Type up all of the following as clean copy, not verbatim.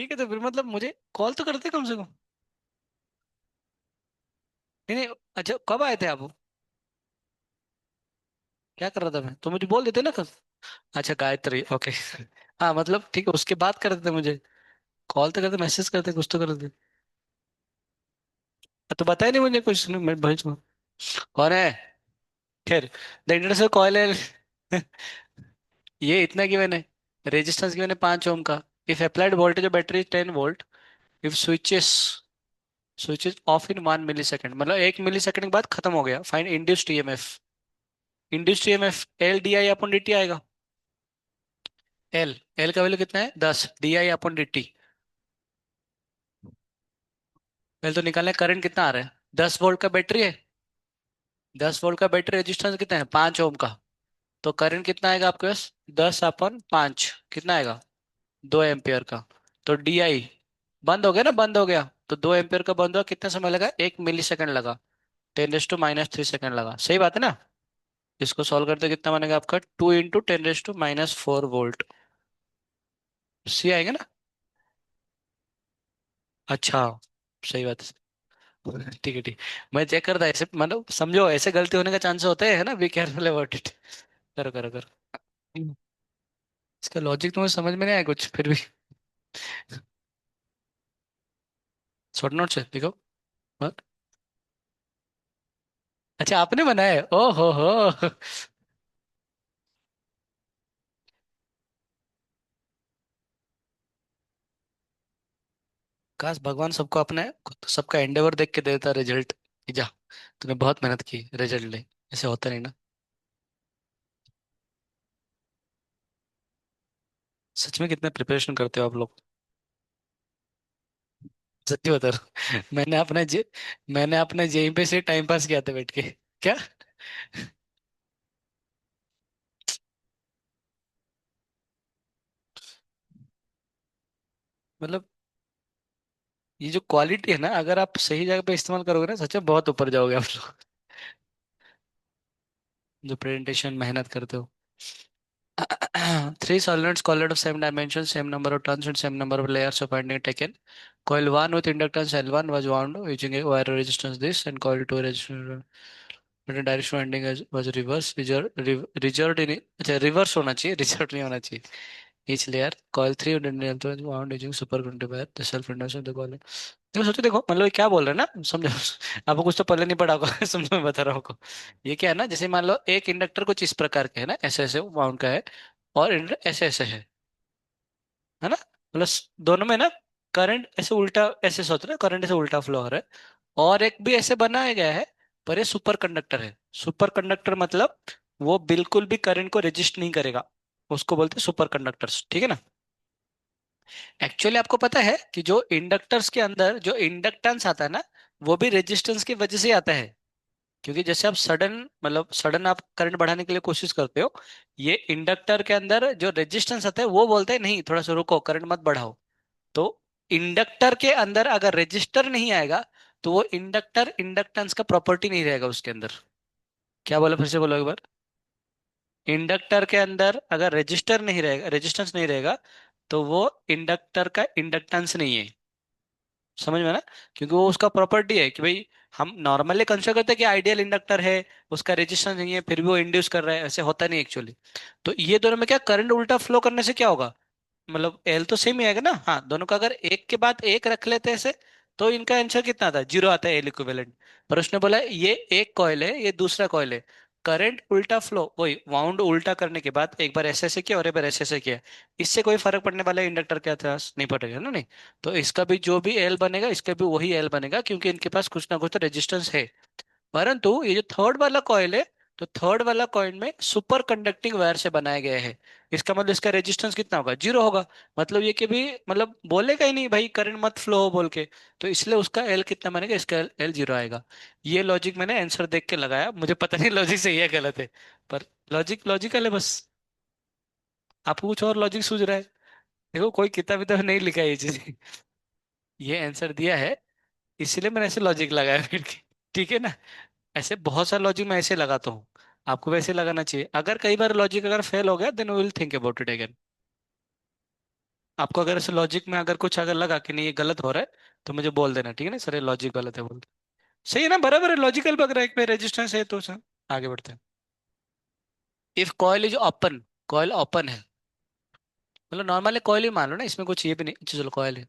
ठीक है, तो फिर मतलब मुझे कॉल तो करते कम से कम। नहीं नहीं। अच्छा, कब आए थे आप? क्या कर रहा था मैं, तो मुझे बोल देते ना कब। अच्छा, गायत्री, ओके। हाँ मतलब ठीक है, उसके बाद कर देते मुझे। कॉल तो करते, मैसेज करते, कुछ तो करते। तो बताया नहीं मुझे कुछ, मैं भाई कौन है। खैर, द इंटरनेशनल कॉइल है। ये इतना गिवन है। रेजिस्टेंस गिवन है 5 ओम का। If applied voltage of battery 10 volt, if switches off in 1 milli second, मतलब 1 मिली सेकेंड के बाद खत्म हो गया, find induced EMF. Induced EMF L D I upon D T आएगा। एल एल का वैल्यू कितना है, 10, D I upon D T. पहले तो निकालना है करंट कितना आ रहा है। 10 वोल्ट का बैटरी है। 10 वोल्ट का बैटरी, रेजिस्टेंस कितना है, 5 ओम का। तो करंट कितना आएगा आपके पास, 10/5 कितना आएगा, 2 एम्पियर का। तो डी आई बंद हो गया ना, बंद हो गया। तो 2 एम्पियर का बंद हुआ, कितना समय लगा, 1 मिली सेकंड लगा। 10⁻³ लगा, सही बात है ना। इसको सॉल्व करते कितना बनेगा आपका, 2 × 10⁻⁴ वोल्ट। सी आएगा ना। अच्छा, सही बात है। ठीक है, ठीक। मैं चेक करता ऐसे, मतलब समझो ऐसे गलती होने का चांस होते हैं ना, बी केयरफुल अबाउट इट। करो करो करो। इसका लॉजिक तो मुझे समझ में नहीं आया कुछ, फिर भी। शॉर्ट नोट से देखो। हाँ? अच्छा, आपने बनाया है, ओ हो। काश भगवान सबको अपने, सबका एंडेवर देख के देता रिजल्ट। जा, तूने बहुत मेहनत की, रिजल्ट ले। ऐसे होता नहीं ना। सच में कितने प्रिपरेशन करते हो आप लोग। सच्ची बता रहा हूँ। मैंने अपने जेई पे से टाइम पास किया था बैठ के। क्या। मतलब ये जो क्वालिटी है ना, अगर आप सही जगह पे इस्तेमाल करोगे ना, सच में बहुत ऊपर जाओगे आप लोग। जो प्रेजेंटेशन मेहनत करते हो। Three solenoids coiled of same dimension, same number of turns, and same number of layers of winding taken. Coil 1 with inductance L1 was wound using a wire resistance this, and coil 2 resistance, but the direction winding was reverse. Result in, अच्छा reverse होना चाहिए, result नहीं होना चाहिए। Each layer, coil 3 with inductance was wound using superconductor wire, the self induction of the coil। देखो सोचो, देखो मतलब ये क्या बोल रहे हैं ना, समझो। आपको कुछ तो पहले नहीं पढ़ा होगा। समझो, मैं बता रहा हूँ आपको। ये क्या है ना, जैसे मान लो एक इंडक्टर कुछ इस प्रकार के है ना, ऐसे ऐसे माउंट का है। और इंडक्टर ऐसे ऐसे है ना। मतलब दोनों में ना करंट ऐसे उल्टा, ऐसे सोच रहे करंट ऐसे उल्टा फ्लो हो रहा है। और एक भी ऐसे बनाया गया है, पर ये सुपर कंडक्टर है। सुपर कंडक्टर मतलब वो बिल्कुल भी करंट को रेजिस्ट नहीं करेगा। उसको बोलते हैं सुपर कंडक्टर्स, ठीक है ना। एक्चुअली आपको पता है कि जो इंडक्टर्स के अंदर जो इंडक्टेंस आता है ना, वो भी रेजिस्टेंस की वजह से आता है। क्योंकि जैसे आप सडन, मतलब सडन आप करंट बढ़ाने के लिए कोशिश करते हो, ये इंडक्टर के अंदर जो रेजिस्टेंस आता है वो बोलते हैं नहीं, थोड़ा सा रुको, करंट मत बढ़ाओ। तो इंडक्टर के अंदर अगर रेजिस्टर नहीं आएगा, तो वो इंडक्टर इंडक्टेंस का प्रॉपर्टी नहीं रहेगा उसके अंदर। क्या बोला, फिर से बोलो एक बार। इंडक्टर के अंदर अगर रेजिस्टर नहीं रहेगा, रेजिस्टेंस नहीं रहेगा, तो वो इंडक्टर का इंडक्टेंस नहीं है। समझ में ना। क्योंकि वो उसका प्रॉपर्टी है कि भाई, हम नॉर्मली कंसिडर करते हैं कि आइडियल इंडक्टर है, उसका रेजिस्टेंस नहीं है, फिर भी वो इंड्यूस कर रहा है, ऐसे होता नहीं एक्चुअली। तो ये दोनों में क्या, करंट उल्टा फ्लो करने से क्या होगा, मतलब एल तो सेम ही आएगा ना। हाँ, दोनों का अगर एक के बाद एक रख लेते हैं ऐसे, तो इनका आंसर कितना आता है, 0 आता है, एल इक्विवेलेंट। पर उसने बोला ये एक कॉइल है, ये दूसरा कॉइल है। करंट उल्टा फ्लो, वही वाउंड उल्टा करने के बाद एक बार ऐसे ऐसे किया और एक बार ऐसे ऐसे किया, इससे कोई फर्क पड़ने वाला इंडक्टर के इतिहास नहीं पड़ेगा ना, नहीं। तो इसका भी जो भी एल बनेगा, इसका भी वही एल बनेगा, क्योंकि इनके पास कुछ ना कुछ तो रेजिस्टेंस है। परंतु ये जो थर्ड वाला कॉइल है, तो थर्ड वाला कॉइल में सुपर कंडक्टिंग वायर से बनाया गया है। इसका मतलब इसका रेजिस्टेंस कितना होगा, 0 होगा। मतलब ये कि भी, मतलब बोलेगा ही नहीं भाई करंट मत फ्लो हो बोल के। तो इसलिए उसका एल कितना बनेगा, इसका एल 0 आएगा। ये लॉजिक मैंने आंसर देख के लगाया, मुझे पता नहीं लॉजिक सही है गलत है। पर लॉजिक लॉजिकल है बस। आपको कुछ और लॉजिक सूझ रहा है। देखो कोई किताब विताब नहीं लिखा है ये चीज। ये आंसर दिया है, इसीलिए मैंने ऐसे लॉजिक लगाया फिर के। ठीक है ना। ऐसे बहुत सारे लॉजिक मैं ऐसे लगाता हूँ। आपको वैसे लगाना चाहिए, अगर कई बार लॉजिक अगर फेल हो गया, then we will think about it again. आपको अगर ऐसे लॉजिक में अगर कुछ अगर लगा कि नहीं ये गलत हो रहा है, तो मुझे बोल देना, ठीक है ना सर, ये लॉजिक गलत है बोल दो। सही है ना, बराबर है, लॉजिकल पक रहा है, एक पे रेजिस्टेंस है तो सर। आगे बढ़ते हैं। If coil is open, coil open है, मतलब नॉर्मली कॉइल ही मान लो ना, इसमें कुछ ये भी नहीं, चलो कॉइल है,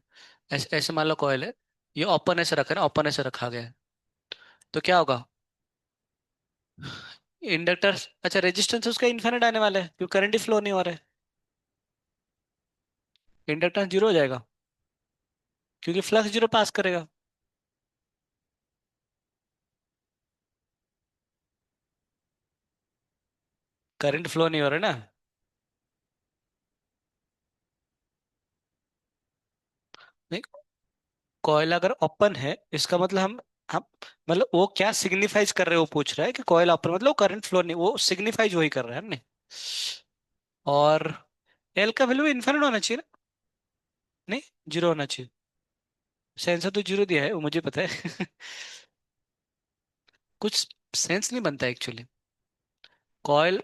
ऐसे ऐसे मान लो कॉइल है, ये ओपन ऐसे रखा है ना, ओपन ऐसे रखा गया है, तो क्या होगा? इंडक्टर, अच्छा रेजिस्टेंस उसका इन्फिनिट आने वाला है क्योंकि करंट ही फ्लो नहीं हो रहा है, इंडक्टेंस जीरो हो जाएगा क्योंकि फ्लक्स जीरो पास करेगा। करंट फ्लो नहीं हो रहा है ना। नहीं, कॉइल अगर ओपन है इसका मतलब हम मतलब वो क्या सिग्निफाइज कर रहे हो, वो पूछ रहा है कि कॉइल ओपन मतलब करंट फ्लो नहीं, वो सिग्निफाइज वही कर रहा है नहीं। और एल का वैल्यू इन्फिनिट होना चाहिए ना, नहीं जीरो होना चाहिए। सेंसर तो जीरो दिया है वो मुझे पता है। कुछ सेंस नहीं बनता एक्चुअली। कॉइल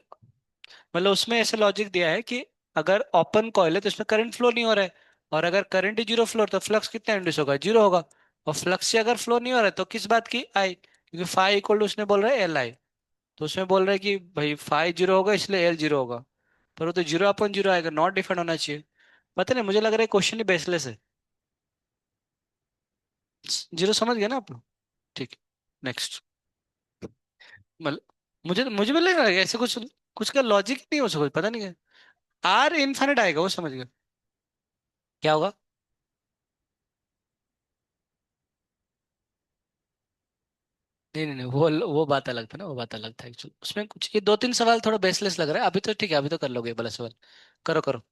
मतलब उसमें ऐसे लॉजिक दिया है कि अगर ओपन कॉइल है तो इसमें करंट फ्लो नहीं हो रहा है, और अगर करंट ही जीरो फ्लो तो फ्लक्स कितना इंड्यूस होगा, जीरो होगा। और फ्लक्स से अगर फ्लो नहीं हो रहा है तो किस बात की आई, क्योंकि फाई इक्वल टू उसने बोल रहा है एल आई, तो उसमें बोल रहा है कि भाई फाई जीरो होगा इसलिए एल जीरो होगा, पर वो तो जीरो अपन जीरो आएगा, नॉट डिफाइंड होना चाहिए। पता नहीं, मुझे लग रहा है क्वेश्चन ही बेसलेस है। जीरो समझ गया ना आप लोग? ठीक, नेक्स्ट। मतलब मुझे भी लग रहा है ऐसे कुछ कुछ का लॉजिक नहीं हो सकता, पता नहीं क्या। आर इनफाइनाइट आएगा वो समझ गया, क्या होगा? नहीं नहीं नहीं, वो बात अलग था ना, वो बात अलग था एक्चुअली, उसमें कुछ ये दो तीन सवाल थोड़ा बेसलेस लग रहा है, अभी तो ठीक है, अभी तो कर लोगे ये वाला सवाल। करो करो।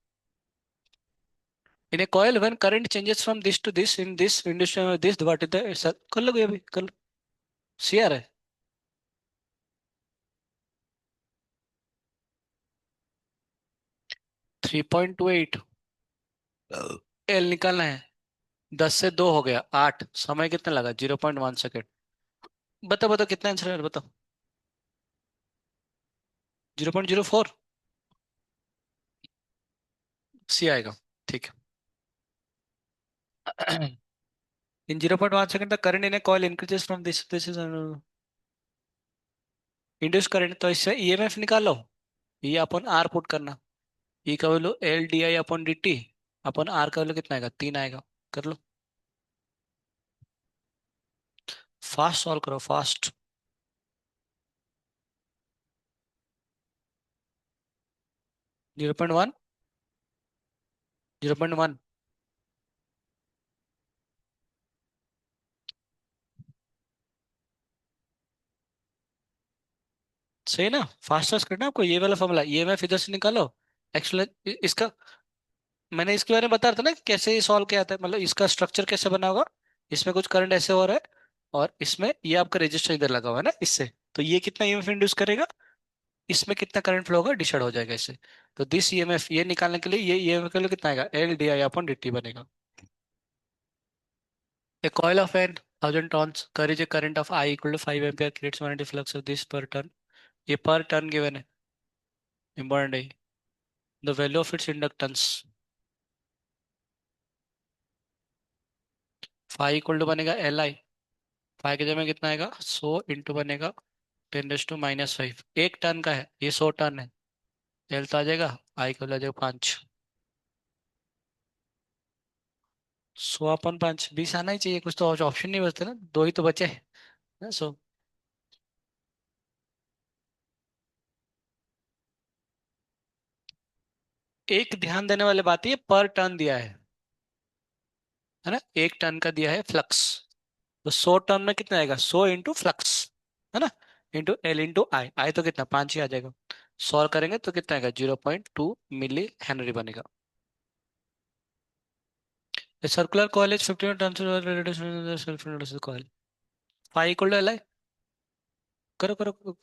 In a coil when current changes from this to this in this industry this what is the sir, कर लोगे अभी कर लो। सी आर है। 3.28, एल निकालना है। 10 से 2 हो गया 8, समय कितना लगा? 0.1 सेकेंड। बताओ बताओ कितना आंसर है बताओ। 0.04। सी आएगा, ठीक है। इन 0.1 सेकेंड तक current in a coil increases from this is induce current, तो इससे ईएमएफ निकालो, ये अपन आर पुट करना, ई का value L D I upon D T, अपन आर का वैल्यू कितना आएगा? 3 आएगा। कर लो, फास्ट सॉल्व करो फास्ट। 0.1, 0.1। सही ना, फास्ट फास्ट करना आपको, ये वाला फॉर्मूला ईएमएफ इधर से निकालो। एक्चुअली इसका मैंने इसके बारे में बता रहा था ना कि कैसे ये सॉल्व किया जाता है, मतलब इसका स्ट्रक्चर कैसे बना होगा। इसमें कुछ करंट ऐसे हो रहा है, और इसमें ये आपका रजिस्टर इधर लगा हुआ है ना इससे, तो ये कितना ईएमएफ इंड्यूस करेगा, इसमें कितना करंट फ्लो होगा, डिसाइड हो जाएगा इससे। तो दिस ईएमएफ ये निकालने के लिए ये ईएमएफ के लिए कितना आएगा, L D I upon D T बनेगा। A coil of N 1000 turns carries a current of I equal to 5 ampere creates magnetic flux of this per turn. ये per turn given है, important है। The value of its inductance, phi equal to बनेगा L I, phi के जगह में कितना आएगा, 100 into बनेगा 10⁻⁵ एक टन का है ये, 100 टन है। एल तो आ जाएगा, आई को आ जाएगा 5, 100/5, 20 आना ही चाहिए, कुछ तो ऑप्शन नहीं बचते ना, दो ही तो बचे हैं ना, 100। एक ध्यान देने वाली बात है, ये पर टन दिया है ना, एक टन का दिया है फ्लक्स, तो 100 टर्म में कितना आएगा, 100 इंटू फ्लक्स, है ना, इंटू एल इंटू आई, आई तो कितना 5 ही आ जाएगा। सॉल्व करेंगे तो कितना आएगा, 0.2 मिली हेनरी बनेगा। Circular coil is 15 turns self coil, phi equal to L I. करो करो करो।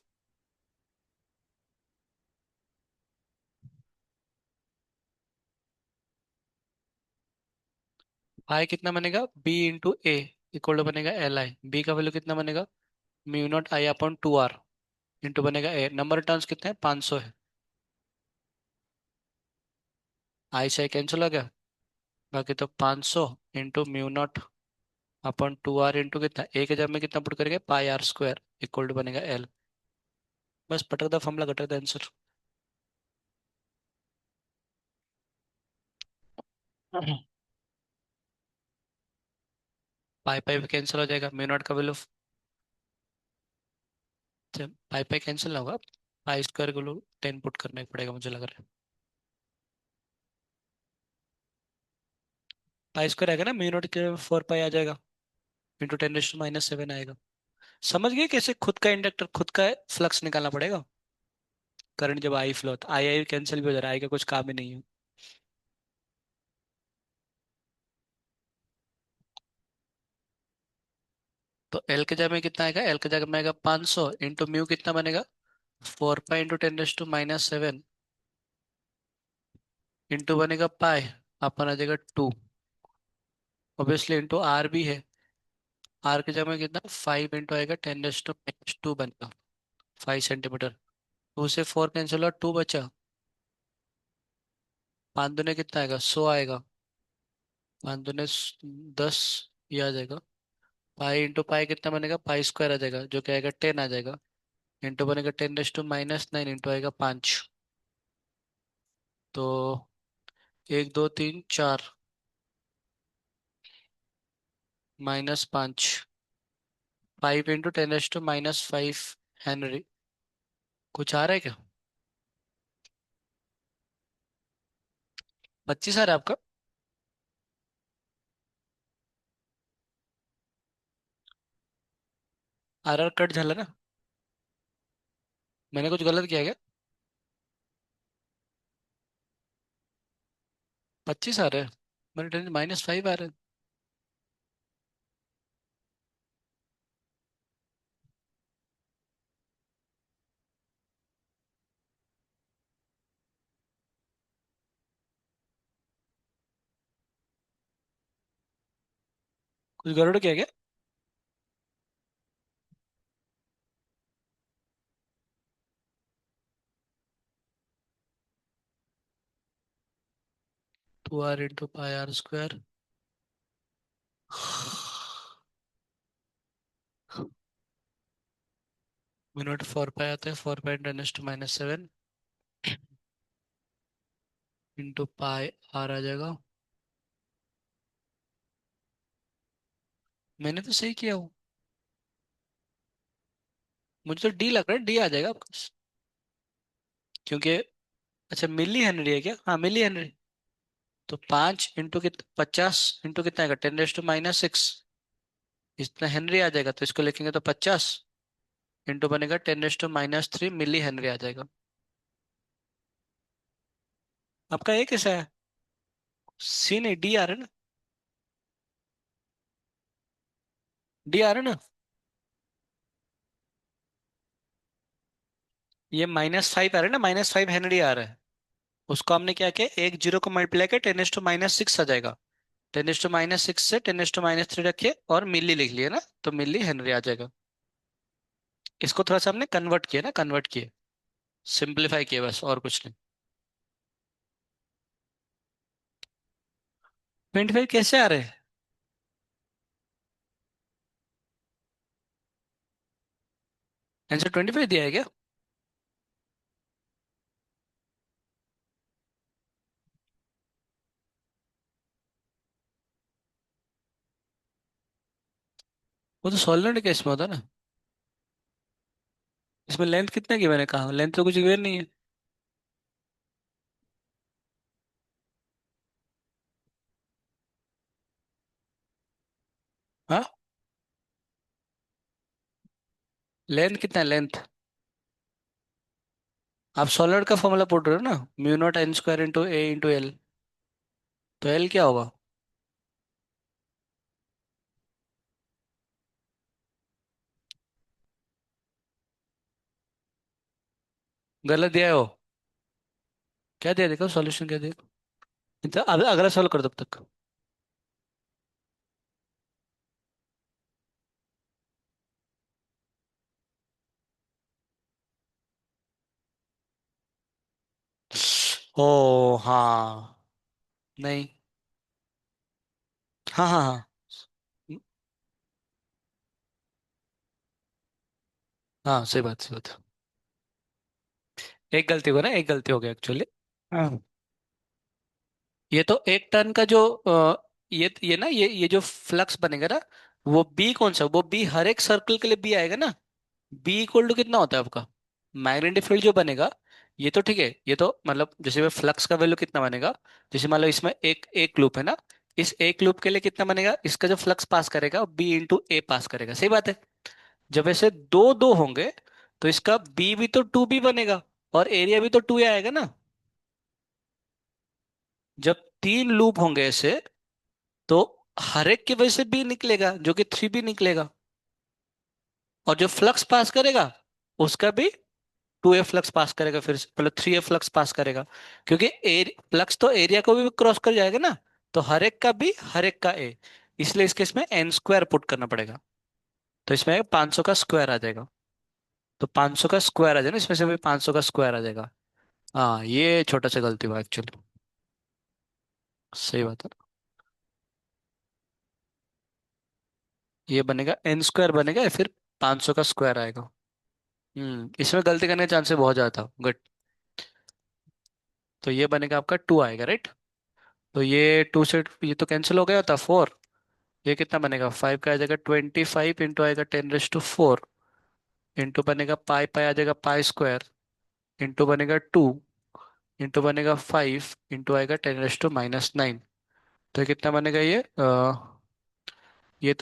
फाई कितना बनेगा, B into A equal to बनेगा एल आई, बी का वैल्यू कितना बनेगा, mu not I upon 2 R, into बनेगा ए, नंबर टर्न्स कितने हैं, 500 है। आई से कैंसिल हो गया, बाकी तो 500 into mu not upon 2 r into कितना एक हजार में कितना पुट करेंगे पाई आर स्क्वायर इक्वल टू बनेगा एल। बस पटक द फॉर्मूला घटक the answer. Pi pi cancel हो जाएगा म्यू नॉट का वैल्यू। पाई पाई कैंसिल ना होगा। पाई स्क्वायर को 10 पुट करना ही पड़ेगा मुझे लग रहा है। पाई स्क्वायर आएगा ना म्यू नॉट के 4 पाई आ जाएगा इंटू 10⁻⁻7 आएगा। समझ गए कैसे खुद का इंडक्टर खुद का फ्लक्स निकालना पड़ेगा। करंट जब आई फ्लो होता आई आई कैंसिल भी हो जा रहा है आई का कुछ काम ही नहीं है। तो एल के जगह में कितना आएगा एल के जगह में आएगा 500 इंटू म्यू कितना बनेगा 4 पाई इंटू 10⁻⁻7 इंटू बनेगा पाई अपन आ जाएगा 2 ऑब्वियसली इंटू आर भी है। आर के जगह में कितना 5 इंटू आएगा 10⁻², बनेगा 5 सेंटीमीटर। 2 से 4 कैंसिल हुआ 2 बचा। 5 दूने कितना आएगा 100 आएगा। 5 दूने 10 ये आ जाएगा। पाई इंटू पाई कितना बनेगा पाई स्क्वायर आ जाएगा जो क्या आएगा 10 आ जाएगा। इंटू बनेगा 10⁻⁻9 इंटू आएगा 5। तो 1 2 3 4 -5 5 इंटू 10⁻⁻5 हेनरी। कुछ आ रहा है क्या? 25 आ रहा है आपका? आर कट झाला ना? मैंने कुछ गलत किया क्या? 25 आ रहा है। मेरे टेन -5 आ रहा है। कुछ गड़बड़ किया क्या? 2r into pi R square. Minute 4 pi आते हैं 4 पाई 10⁻⁻7 इंटू पाई आर आ जाएगा। मैंने तो सही किया हूँ। मुझे तो डी लग रहा है डी आ जाएगा आपका। क्योंकि अच्छा मिली हेनरी है क्या हाँ मिली हेनरी। तो 5 इंटू कित 50 इंटू कितना आएगा 10⁻⁻6 इतना हेनरी आ जाएगा तो इसको लिखेंगे तो 50 इंटू बनेगा 10⁻⁻3 मिली हेनरी आ जाएगा। आपका ये कैसा है? सी नहीं डी आ रहा है ना? डी आ रहा है ना? ये -5 आ रहा है ना -5 हेनरी आ रहा है। उसको हमने क्या किया एक जीरो को मल्टीप्लाई किया 10⁻⁻6 आ जाएगा। 10⁻⁻6 से 10⁻⁻3 रखिए और मिली लिख लिए ना तो मिली हेनरी आ जाएगा। इसको थोड़ा सा हमने कन्वर्ट किया ना कन्वर्ट किए सिंप्लीफाई किया बस और कुछ नहीं। 25 कैसे आ रहे हैं? आंसर 25 दिया है क्या? वो तो सॉलिड केस में होता ना। इसमें लेंथ कितने की मैंने कहा लेंथ तो कुछ गिवन नहीं है। हाँ लेंथ कितना है लेंथ? आप सॉलिड का फॉर्मूला पुट रहे हो ना mu not an square into A into L. तो एल क्या होगा? गलत दिया है वो। क्या दिया देखो सॉल्यूशन क्या दिया। तो अब अगला सॉल्व कर दो अब तक। ओ हाँ। नहीं हाँ हाँ हाँ। हाँ सही बात, सही बात। एक गलती हो गया ना, एक गलती हो गया एक्चुअली। हाँ। ये तो एक टर्न का जो ये ना, ये जो फ्लक्स बनेगा ना, वो बी कौन सा, वो बी हर एक सर्कल के लिए बी आएगा ना। बी इक्वल टू कितना होता है आपका, मैग्नेटिक फील्ड जो बनेगा। ये तो ठीक है, ये तो मतलब जैसे फ्लक्स का वैल्यू कितना बनेगा, जैसे मान लो इसमें एक एक लूप है ना, इस एक लूप के लिए कितना बनेगा, इसका जो फ्लक्स पास करेगा बी इंटू ए पास करेगा, सही बात है। जब ऐसे दो दो होंगे तो इसका बी भी तो टू बी बनेगा, और एरिया भी तो टू आएगा ना। जब तीन लूप होंगे ऐसे, तो हर एक की वजह से बी निकलेगा जो कि थ्री बी निकलेगा, और जो फ्लक्स पास करेगा उसका भी टू ए फ्लक्स पास करेगा, फिर से मतलब थ्री ए फ्लक्स पास करेगा, क्योंकि फ्लक्स तो एरिया को भी क्रॉस कर जाएगा ना। तो हर एक का बी, हर एक का ए, इसलिए इसके इसमें एन स्क्वायर पुट करना पड़ेगा। तो इसमें 500 का स्क्वायर आ जाएगा। तो 500 का स्क्वायर आ जाएगा, इसमें से भी 500 का स्क्वायर आ जाएगा। हाँ, ये छोटा सा गलती हुआ एक्चुअली। सही बात है। ये बनेगा एन स्क्वायर बनेगा या फिर 500 का स्क्वायर आएगा। इसमें गलती करने के चांसेस बहुत ज्यादा था, गुड। तो ये बनेगा आपका टू आएगा, राइट। तो ये टू से ये तो कैंसिल हो गया था, फोर। ये कितना बनेगा, फाइव का आ जाएगा 25 इंटू आएगा 10⁻⁴ इंटू बनेगा पाई, पाई आ जाएगा पाई स्क्वायर, इंटू बनेगा टू, इंटू बनेगा फाइव, इंटू आएगा 10⁻⁻⁹ तो ये कितना बनेगा ये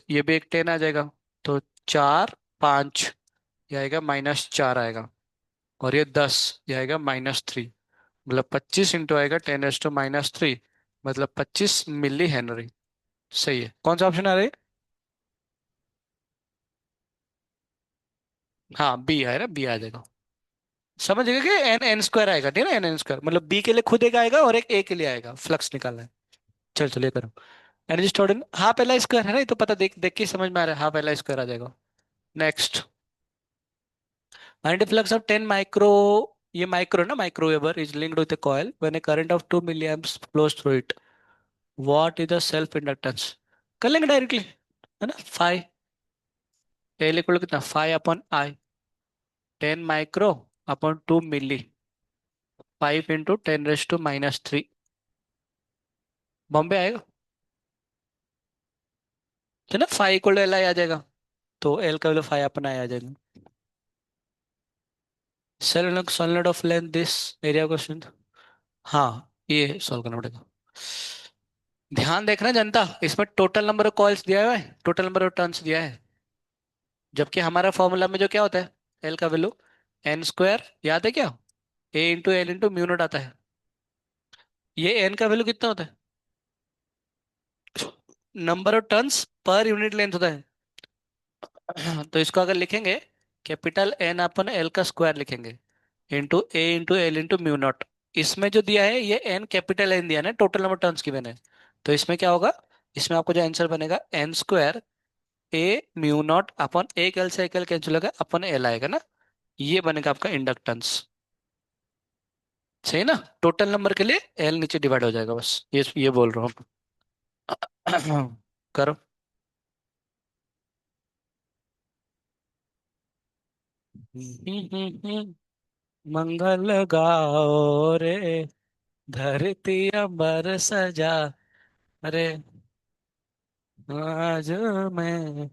ये भी एक 10 आ जाएगा। तो चार, पाँच, ये आएगा -4 आएगा, और ये 10, ये आएगा -3। मतलब 25 इंटू आएगा 10⁻⁻3, मतलब 25 मिली हेनरी। सही है, कौन सा ऑप्शन आ रहा है। हाँ बी है ना, बी आ जाएगा। समझ गए कि एन एन स्क्वायर आएगा, ठीक है ना, एन एन स्क्वायर मतलब बी के लिए खुद एक आएगा और एक ए के लिए आएगा, फ्लक्स निकालना है। चल चलिए करो। Energy stored in half L I square है ना, ये तो पता, देख देख के ही समझ में आ रहा है, हाफ एल आई स्क्वायर आ जाएगा। Next, magnetic flux of 10 micro, ये माइक्रो ना, microweber is linked with a coil when a current of 2 milliamps flows through it. What is the self inductance? कर लेंगे डायरेक्टली, है ना, फाइव, एल इक्वल कितना, five upon I, 10 micro upon 2 milli, 5 into 10⁻⁻3। Bombay आएगा, है ना, five equal L I आ जाएगा। तो एल का वैल्यू फाइव अपॉन आई आ जाएगा। Solenoid of length this area question. हाँ, ये सॉल्व करना पड़ेगा। ध्यान देखना जनता, इसमें टोटल नंबर ऑफ कॉइल्स दिया हुआ है, टोटल नंबर ऑफ टर्न्स दिया है, जबकि हमारा फॉर्मूला में जो क्या होता है, एल का वैल्यू एन स्क्वायर, याद है क्या, A into L into mu naught आता है। ये एन का वैल्यू कितना होता है, number of turns per unit length होता है। तो इसको अगर लिखेंगे, कैपिटल एन अपन एल का स्क्वायर लिखेंगे, into A into L into mu naught. इसमें जो दिया है ये एन कैपिटल एन दिया है ना, टोटल नंबर टर्न्स की मैंने। तो इसमें क्या होगा, इसमें आपको जो आंसर बनेगा एन स्क्वायर ए म्यू नॉट अपन एक एल से एक एल कैंसिल होगा, अपन एल आएगा ना, ये बनेगा आपका इंडक्टेंस। सही है ना, टोटल नंबर के लिए एल नीचे डिवाइड हो जाएगा, बस ये बोल रहा हूँ। करो। मंगल गाओ रे, धरती अंबर सजा, अरे आज मैं।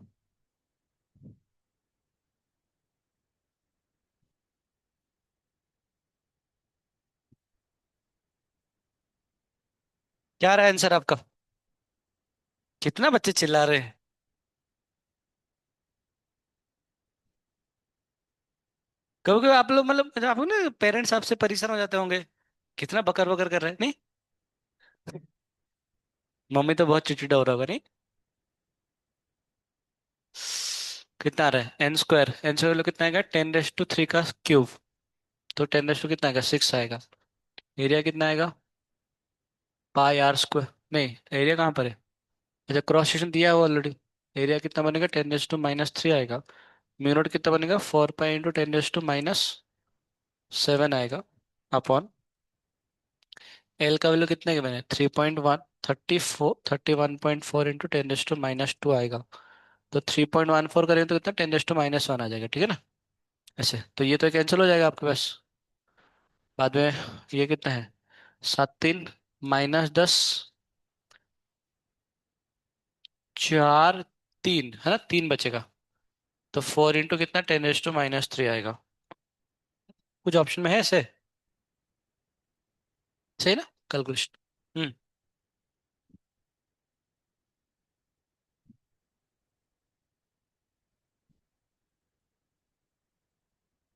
क्या रहा आंसर आपका, कितना बच्चे चिल्ला रहे हैं। कभी कभी आप लोग मतलब आप लोग ना पेरेंट्स आपसे परेशान हो जाते होंगे, कितना बकर बकर कर रहे हैं, नहीं। मम्मी तो बहुत चिड़चिड़ा हो रहा होगा, नहीं। कितना आ रहा है, एन स्क्वायर, एन स्क्वायर कितना आएगा, 10⁻³ का क्यूब। तो 10 कितना आएगा, 6 आएगा। एरिया कितना आएगा, पाई आर स्क्वायर, नहीं एरिया कहाँ पर है, अच्छा क्रॉस सेक्शन दिया हुआ ऑलरेडी। एरिया कितना बनेगा, 10⁻³ आएगा। म्यू नॉट कितना बनेगा, 4 पाई इंटू 10⁻⁻7 आएगा, अपॉन एल का वैल्यू कितने के बने, 3.1 34 31.4 इंटू 10⁻² आएगा। तो 3.14 करेंगे तो कितना, 10⁻1 आ जाएगा, ठीक है ना। ऐसे तो ये तो कैंसिल हो जाएगा आपके पास बाद में। ये कितना है, 7 3 -10 4 3 है ना, 3 बचेगा। तो 4 इंटू कितना, 10⁻³ आएगा। कुछ ऑप्शन में है ऐसे, सही ना कैलकुलेशन। हम्म।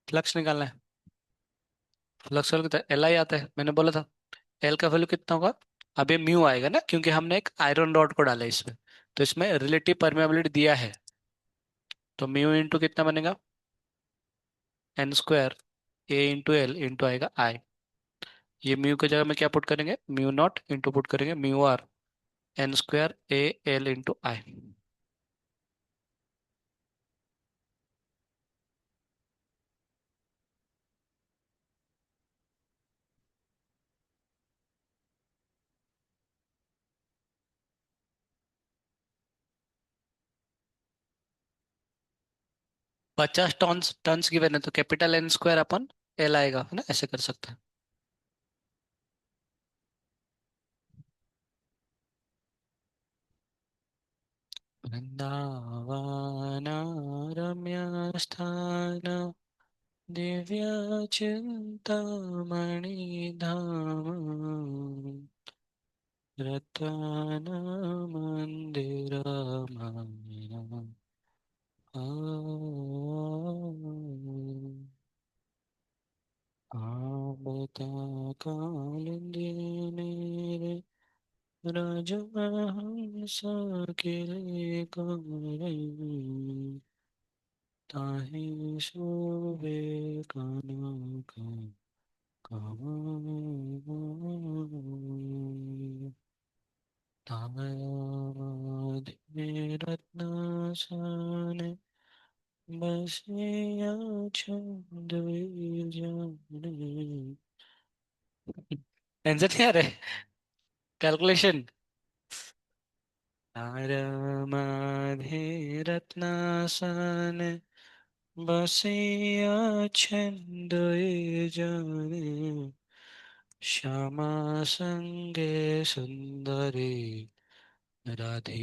फ्लक्स निकालना है। फ्लक्स वैल्यू कितना, एल आई आता है, मैंने बोला था। एल का वैल्यू कितना होगा, अब ये म्यू आएगा ना, क्योंकि हमने एक आयरन रॉड को डाला है इसमें। तो इसमें रिलेटिव परमेबिलिटी दिया है। तो म्यू इंटू कितना बनेगा, n² ए इंटू एल इंटू आएगा आई। ये म्यू की जगह में क्या पुट करेंगे, म्यू नॉट इंटू पुट करेंगे mu R, n² A L into I. 50 turn turns की वैल्यू, तो कैपिटल n² अपन एल आएगा, है ना, ऐसे कर सकते हैं। वृंदावन रम्य स्थान दिव्य चिंतामणि धाम रतन मंदिर माया। बता कालिंदी मेरे राजा हंस के ताहि सोवे काना का ताराधि रत्नासन बसिया छंद जाने। आंसर नहीं आ रहा है, कैलकुलेशन। ताराधि रत्नासन बसिया छंद जाने श्यामा संगे सुंदरी राधिका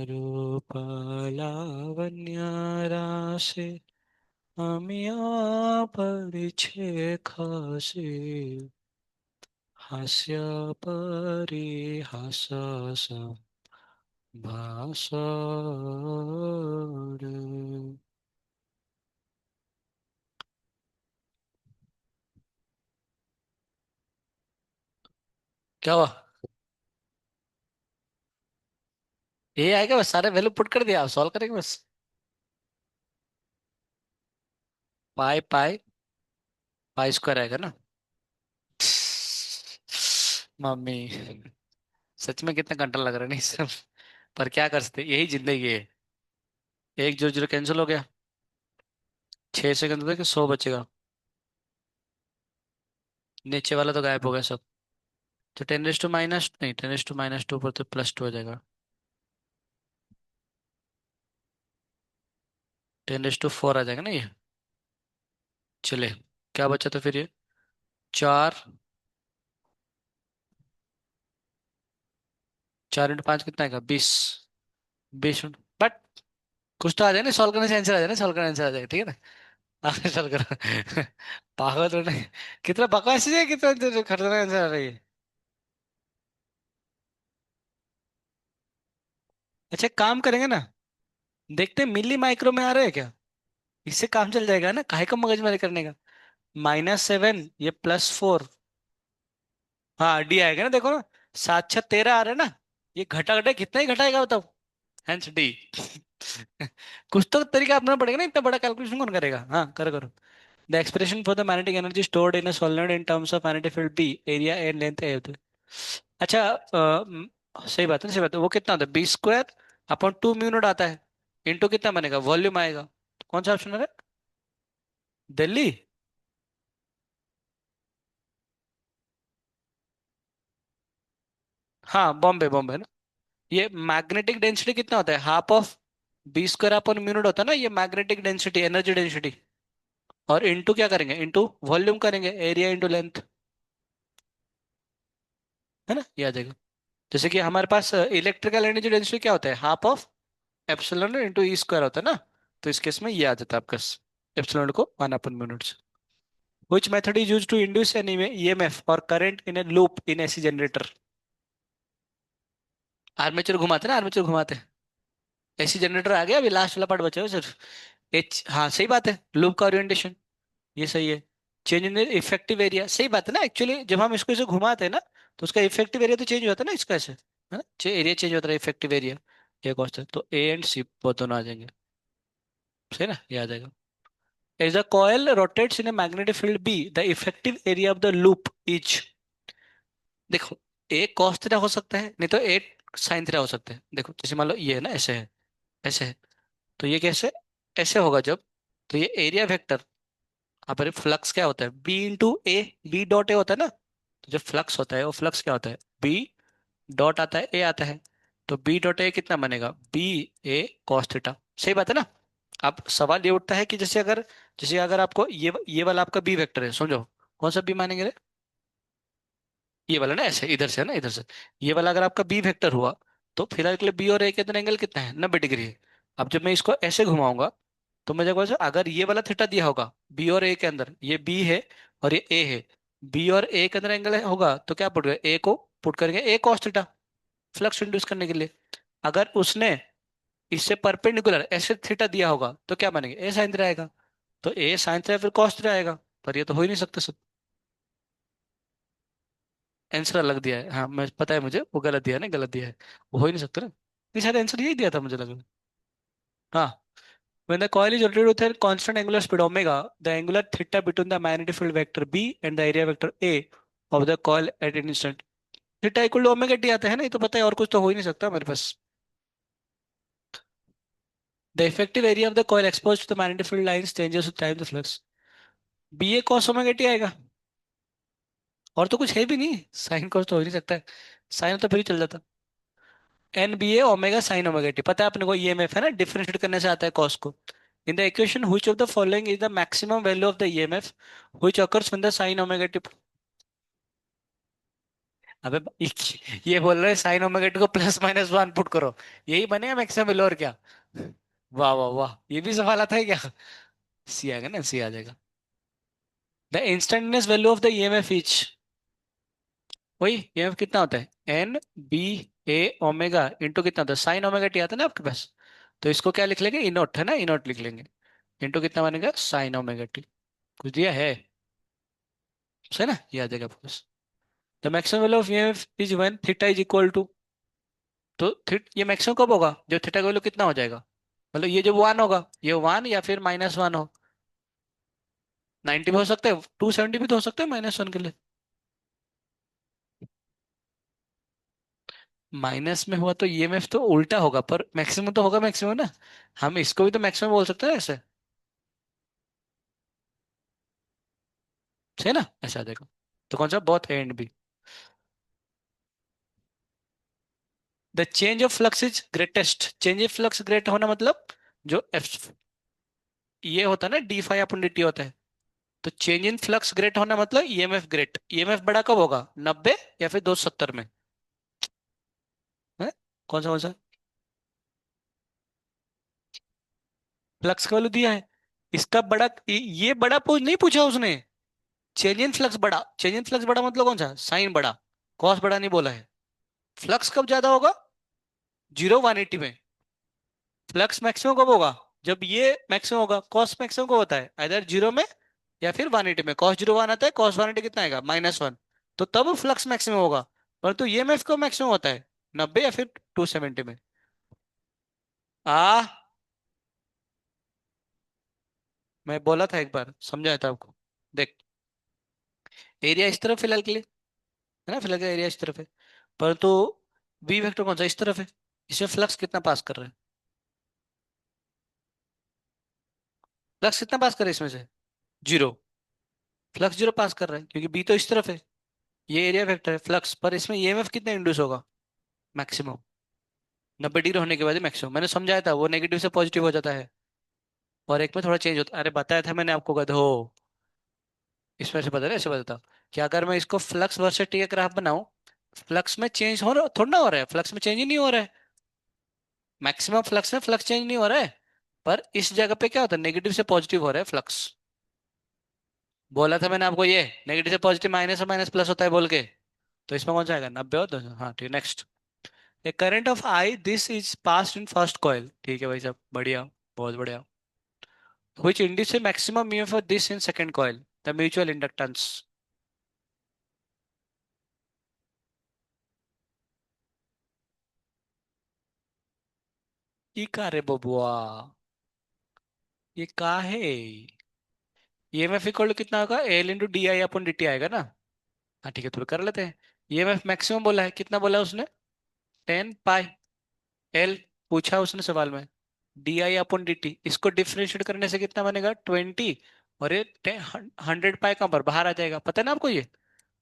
रूप लावण्य राशि अमिया परिछे खासी हास्य परिहास भाषण। क्या हुआ, ये आएगा बस, सारे वैल्यू पुट कर दिया, आप सॉल्व करेंगे बस। पाई पाई पाई² आएगा ना। मम्मी, सच में कितना घंटा लग रहा है नहीं सब, पर क्या कर सकते, यही जिंदगी है। एक 0 0 कैंसिल हो गया, 6 सेकंड तक 100 बचेगा। नीचे वाला तो गायब हो गया सब। तो 10⁻⁻, नहीं 10⁻², पर तो +2 हो जाएगा। 10⁻4 आ जाएगा ना ये। चले, क्या बचा तो फिर ये, 4 4 × 5 कितना आएगा, 20 20 मिनट बट। कुछ तो आ जाए ना सॉल्व करने से, आंसर आ जाए ना, सॉल्व करने से आंसर आ जाएगा, ठीक है ना। आगे सॉल्व करो। पागल तो नहीं, कितना बकवास है, कितना खतरनाक आंसर आ रही है। अच्छा एक काम करेंगे ना, देखते हैं मिली माइक्रो में आ रहा है क्या, इससे काम चल जाएगा ना, काहे का मगजमारी करने का। -7, ये +4। हाँ डी आएगा ना, देखो ना, 7 6 13 आ रहा है ना। ये घटा घटा कितना ही घटाएगा बताओ, हेंस डी। कुछ तो तरीका अपना पड़ेगा ना, इतना बड़ा कैलकुलेशन कौन करेगा। हाँ करो करो। The expression for the magnetic energy stored in a solid in terms of magnetic field B, area and length A होता है। अच्छा सही बात है, सही बात है। वो कितना होता है, b² अपॉन 2 म्यू नॉट आता है, इंटू कितना बनेगा, वॉल्यूम आएगा। कौन सा ऑप्शन है, दिल्ली। हाँ, बॉम्बे बॉम्बे ना। ये मैग्नेटिक डेंसिटी कितना होता है, half of B square upon mu not होता है ना, ये मैग्नेटिक डेंसिटी, एनर्जी डेंसिटी। और इनटू क्या करेंगे, इनटू वॉल्यूम करेंगे, एरिया इंटू लेंथ, है ना, ये आ जाएगा। जैसे कि हमारे पास इलेक्ट्रिकल एनर्जी डेंसिटी क्या होता है, half of epsilon into E square होता है ना। तो इस केस में ये आ जाता है आपका, एप्सिलॉन को 1/minutes। Which method is used to induce an EMF or current in a loop in AC generator? Armature घुमाते ना, आर्मेचर घुमाते। एसी जनरेटर आ गया, अभी लास्ट वाला पार्ट बचा है सिर्फ। एच, हाँ सही बात है, लूप का ओरिएंटेशन, ये सही है। चेंज इन इफेक्टिव एरिया, सही बात है ना, एक्चुअली जब हम इसको इसे घुमाते हैं ना, तो उसका इफेक्टिव एरिया तो चेंज होता है ना इसका, ऐसे है ना, एरिया चेंज होता है, इफेक्टिव एरिया। ये कॉस्ट है, तो ए एंड सी बहुत दोनों आ जाएंगे, सही ना, ये आ जाएगा। As the coil rotates in a magnetic field B, the effective area of the loop is, देखो, एक cos थीटा हो सकता है, नहीं तो एक sin थीटा हो सकता है। देखो जैसे मान लो ये है ना, ऐसे है, ऐसे है, तो ये कैसे, ऐसे होगा जब, तो ये एरिया वेक्टर, यहाँ पर फ्लक्स क्या होता है, B into A, B dot A होता है ना। तो जो फ्लक्स होता है वो फ्लक्स क्या होता है, बी डॉट आता है, ए आता है। तो बी डॉट ए कितना बनेगा, बी ए कॉस थीटा, सही बात है ना। अब सवाल ये उठता है कि जैसे अगर आपको ये वाला आपका बी वेक्टर है, समझो, कौन सा बी मानेंगे रे? ये वाला ना, ऐसे इधर से है ना, इधर से। ये वाला अगर आपका बी वेक्टर हुआ, तो फिलहाल के लिए बी और ए के अंदर एंगल कितना है, 90 डिग्री है। अब जब मैं इसको ऐसे घुमाऊंगा, तो मैं जब अगर ये वाला थीटा दिया होगा बी और ए के अंदर, ये बी है और ये ए है, बी और ए के अंदर एंगल होगा, तो क्या पुट करेंगे, ए को पुट करेंगे ए कॉस थीटा, फ्लक्स इंड्यूस करने के लिए। अगर उसने इससे परपेंडिकुलर ऐसे थीटा दिया होगा, तो क्या बनेंगे, ए साइन थीटा आएगा। तो ए साइन थीटा फिर कॉस थीटा आएगा। पर ये तो हो ही नहीं सकता सब। आंसर अलग दिया है, हाँ मैं पता है मुझे, वो गलत दिया है ना, गलत दिया है, वो हो ही नहीं सकता ना। नहीं, शायद आंसर यही दिया था मुझे लगा। हाँ, when the coil is rotated with a constant angular speed omega, the angular theta between the magnetic field vector B and the area vector A of the coil at an instant, theta equal to omega T आता है ना, ये तो पता है, और कुछ तो हो ही नहीं सकता मेरे पास। The effective area of the coil exposed to the magnetic field lines changes with time the flux, B A cos omega T आएगा। और तो कुछ है भी नहीं, साइन कॉस तो हो ही नहीं सकता है, साइन तो फिर ही चल जाता। N B A omega sine omega T, पता है अपने को, ईएमएफ है ना, डिफरेंशिएट करने से आता है कॉस को। In the equation which of the following is the maximum value of the EMF which occurs when the sin omega T, अबे ये बोल रहे साइन ओमेगा टी को +-1 पुट करो, यही बनेगा मैक्सिमम वैल्यू, और क्या। वाह वाह वाह, ये भी सवाल आता है क्या। सी आएगा ना, सी आ जाएगा। The instantaneous value of the EMF is, वही ईएमएफ कितना होता है, N B A omega into कितना होता है, साइन ओमेगा टी आता है ना आपके पास। तो इसको क्या लिख लेंगे, इनोट है ना, इनोट लिख लेंगे, इंटू कितना बनेगा, साइन ओमेगा टी। कुछ दिया है, सही ना, ये आ जाएगा आपके पास। The maximum value of EMF is when theta is equal to, तो ये मैक्सिमम कब होगा, जब थीटा का वैल्यू कितना हो जाएगा, मतलब ये जब 1 होगा, ये 1 या फिर -1 हो। 90 भी हो सकता है, 270 भी तो हो सकता है -1 के लिए। माइनस में हुआ तो ईएमएफ तो उल्टा होगा, पर मैक्सिमम तो होगा मैक्सिमम ना। हम इसको भी तो मैक्सिमम बोल सकते हैं ऐसे, सही ना, ऐसा आ जाएगा। तो कौन सा, both A and B. The change of flux is greatest, change of flux great होना मतलब, जो एफ, ये होता है ना, d φ/dt होता है। तो चेंज इन फ्लक्स ग्रेट होना मतलब ईएमएफ ग्रेट, ईएमएफ बड़ा कब होगा, 90 या फिर 270 में, है, कौन सा फ्लक्स का वैल्यू दिया है, इसका बड़ा, ये बड़ा नहीं पूछा उसने। चेंज इन फ्लक्स बड़ा, चेंज इन फ्लक्स बड़ा मतलब कौन सा, साइन बड़ा, कॉस बड़ा नहीं बोला है। फ्लक्स कब ज्यादा होगा, 0 180 में। फ्लक्स मैक्सिमम कब होगा, जब ये मैक्सिमम होगा, कॉस मैक्सिमम कब होता है, इधर 0 में या फिर 180 में, cos 0 1 आता है, cos 180 कितना आएगा, -1। तो तब फ्लक्स मैक्सिमम होगा। परंतु ये में इसको मैक्सिमम होता है 90 या फिर 270 में। आ, मैं बोला था एक बार, समझाया था आपको। देख, एरिया इस तरफ फिलहाल के लिए, है ना, फिलहाल का एरिया इस तरफ है, परंतु बी वेक्टर कौन सा इस तरफ है, इसमें फ्लक्स कितना पास कर रहा है, फ्लक्स कितना पास कर रहा है इसमें से, 0। फ्लक्स 0 पास कर रहा है, क्योंकि बी तो इस तरफ है, ये एरिया वेक्टर है, फ्लक्स पर इसमें ईएमएफ कितना इंड्यूस होगा, मैक्सिमम 90 डिग्री होने के बाद ही मैक्सिमम, मैंने समझाया था वो नेगेटिव से पॉजिटिव हो जाता है और एक में थोड़ा चेंज होता है। अरे बताया था मैंने आपको, गधो। इसमें से पता है, ऐसे बताता हूँ कि अगर मैं इसको फ्लक्स वर्सेटी का ग्राफ बनाऊं, फ्लक्स में चेंज हो रहा थोड़ा ना हो रहा है, फ्लक्स में चेंज ही नहीं हो रहा है। मैक्सिमम फ्लक्स में फ्लक्स चेंज नहीं हो रहा है, पर इस जगह पे क्या होता है, नेगेटिव से पॉजिटिव हो रहा है फ्लक्स। बोला था मैंने आपको, ये नेगेटिव से पॉजिटिव माइनस और माइनस प्लस होता है बोल के। तो इसमें कौन सा आएगा, 90 और 200। हाँ ठीक, next. A current of I this is passed in first coil, ठीक है भाई साहब, बढ़िया, बहुत बढ़िया। Which induce maximum EMF for this in second coil, the mutual inductance. ये का रे बबुआ, ये का है। ईएमएफ इक्वल टू कितना होगा, L into D I upon D T आएगा ना। हाँ ठीक है, तो कर लेते हैं। ईएमएफ मैक्सिमम बोला है, कितना बोला उसने, 10 पाई एल, पूछा उसने सवाल में। D I upon D T, इसको डिफरेंशिएट करने से कितना बनेगा, 20। और ये 100 पाई कहाँ पर बाहर आ जाएगा, पता है ना आपको ये।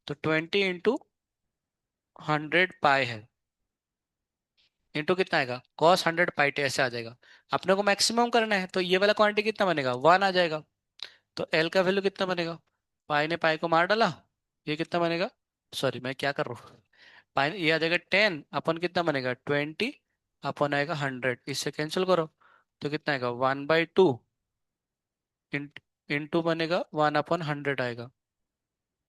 तो 20 इंटू 100 पाई है, इंटू कितना आएगा, cos 100 पाई टी, ऐसे आ जाएगा। अपने को मैक्सिमम करना है, तो ये वाला क्वांटिटी कितना बनेगा, 1 आ जाएगा। तो एल का वैल्यू कितना बनेगा, पाई ने पाई को मार डाला, ये कितना बनेगा, सॉरी मैं क्या कर रहा हूँ, पाई ये आ जाएगा 10 अपन कितना बनेगा 20, अपन आएगा 100, इससे कैंसिल करो। तो कितना आएगा 1/2, इंटू बनेगा 1/100 आएगा।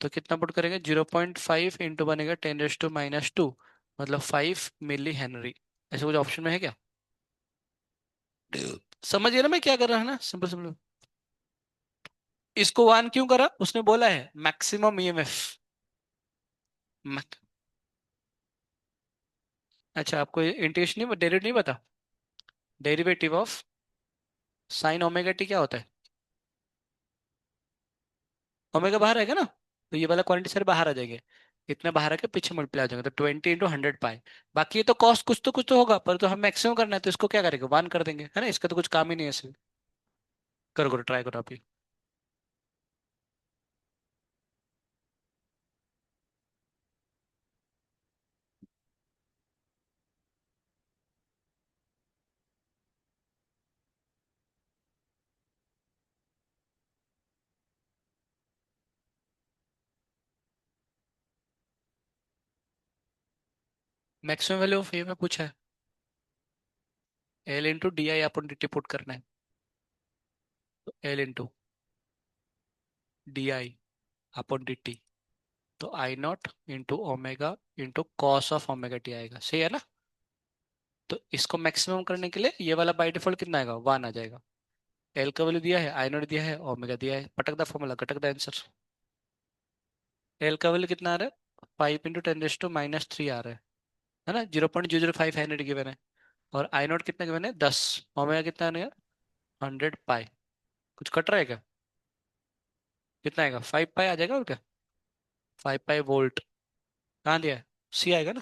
तो कितना पुट करेंगे, 0.5 इंटू बनेगा 10⁻², मतलब 5 मिली हेनरी। ऐसे कुछ ऑप्शन में है क्या। समझ गए ना मैं क्या कर रहा है ना, सिंपल सिंपल। इसको 1 क्यों करा, उसने बोला है मैक्सिमम ईएमएफ। अच्छा, आपको इंटेग्रेशन नहीं, डेरिवेटिव नहीं पता, derivative of sine omega T क्या होता है। ओमेगा बाहर आएगा ना, तो ये वाला क्वांटिटी सारे बाहर आ जाएंगे, इतने बाहर आके पीछे मल्टीप्लाई हो जाएंगे, तो 20 इंटू 100 पाई। बाकी ये तो कॉस्ट कुछ तो होगा, पर तो हम मैक्सिमम करना है, तो इसको क्या करेंगे, 1 कर देंगे, है ना, इसका तो कुछ काम ही नहीं है ऐसे। करो करो, ट्राई करो आप ही। मैक्सिमम वैल्यू ऑफ ये में पूछा है, L into D I upon D T put करना है। तो L into D I upon D T, तो I naught into omega into cos of omega T आएगा, सही है ना। तो इसको मैक्सिमम करने के लिए ये वाला बाई डिफॉल्ट कितना आएगा, 1 आ जाएगा। एल का वैल्यू दिया है, आई नॉट दिया है, ओमेगा दिया है, पटक the formula, Cuttack the answer. L का वैल्यू कितना आ रहा है, 5 × 10⁻³ आ रहा है ना, 0.005 हेनरी गिवन है। और आई नॉट कितना गिवन है, 10। ओमेगा कितना आएगा, 100 पाई। कुछ कट रहा है क्या, कितना आएगा, 5 पाई आ जाएगा और क्या, 5 पाई वोल्ट। कहाँ दिया है, सी आएगा ना।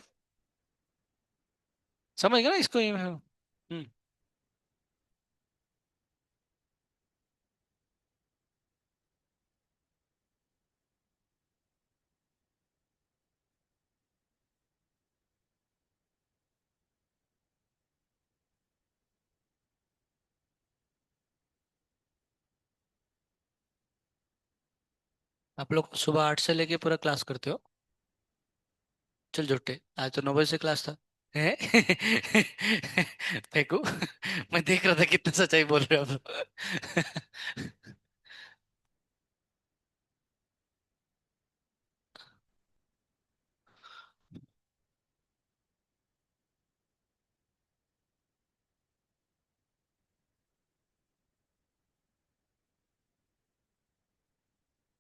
समझ गया ना इसको ये। आप लोग सुबह 8 से लेके पूरा क्लास करते हो। चल झुट्टे, आज तो 9 बजे से क्लास था। है फेंकू। मैं देख रहा था कितना सच्चाई बोल रहे हो आप लोग।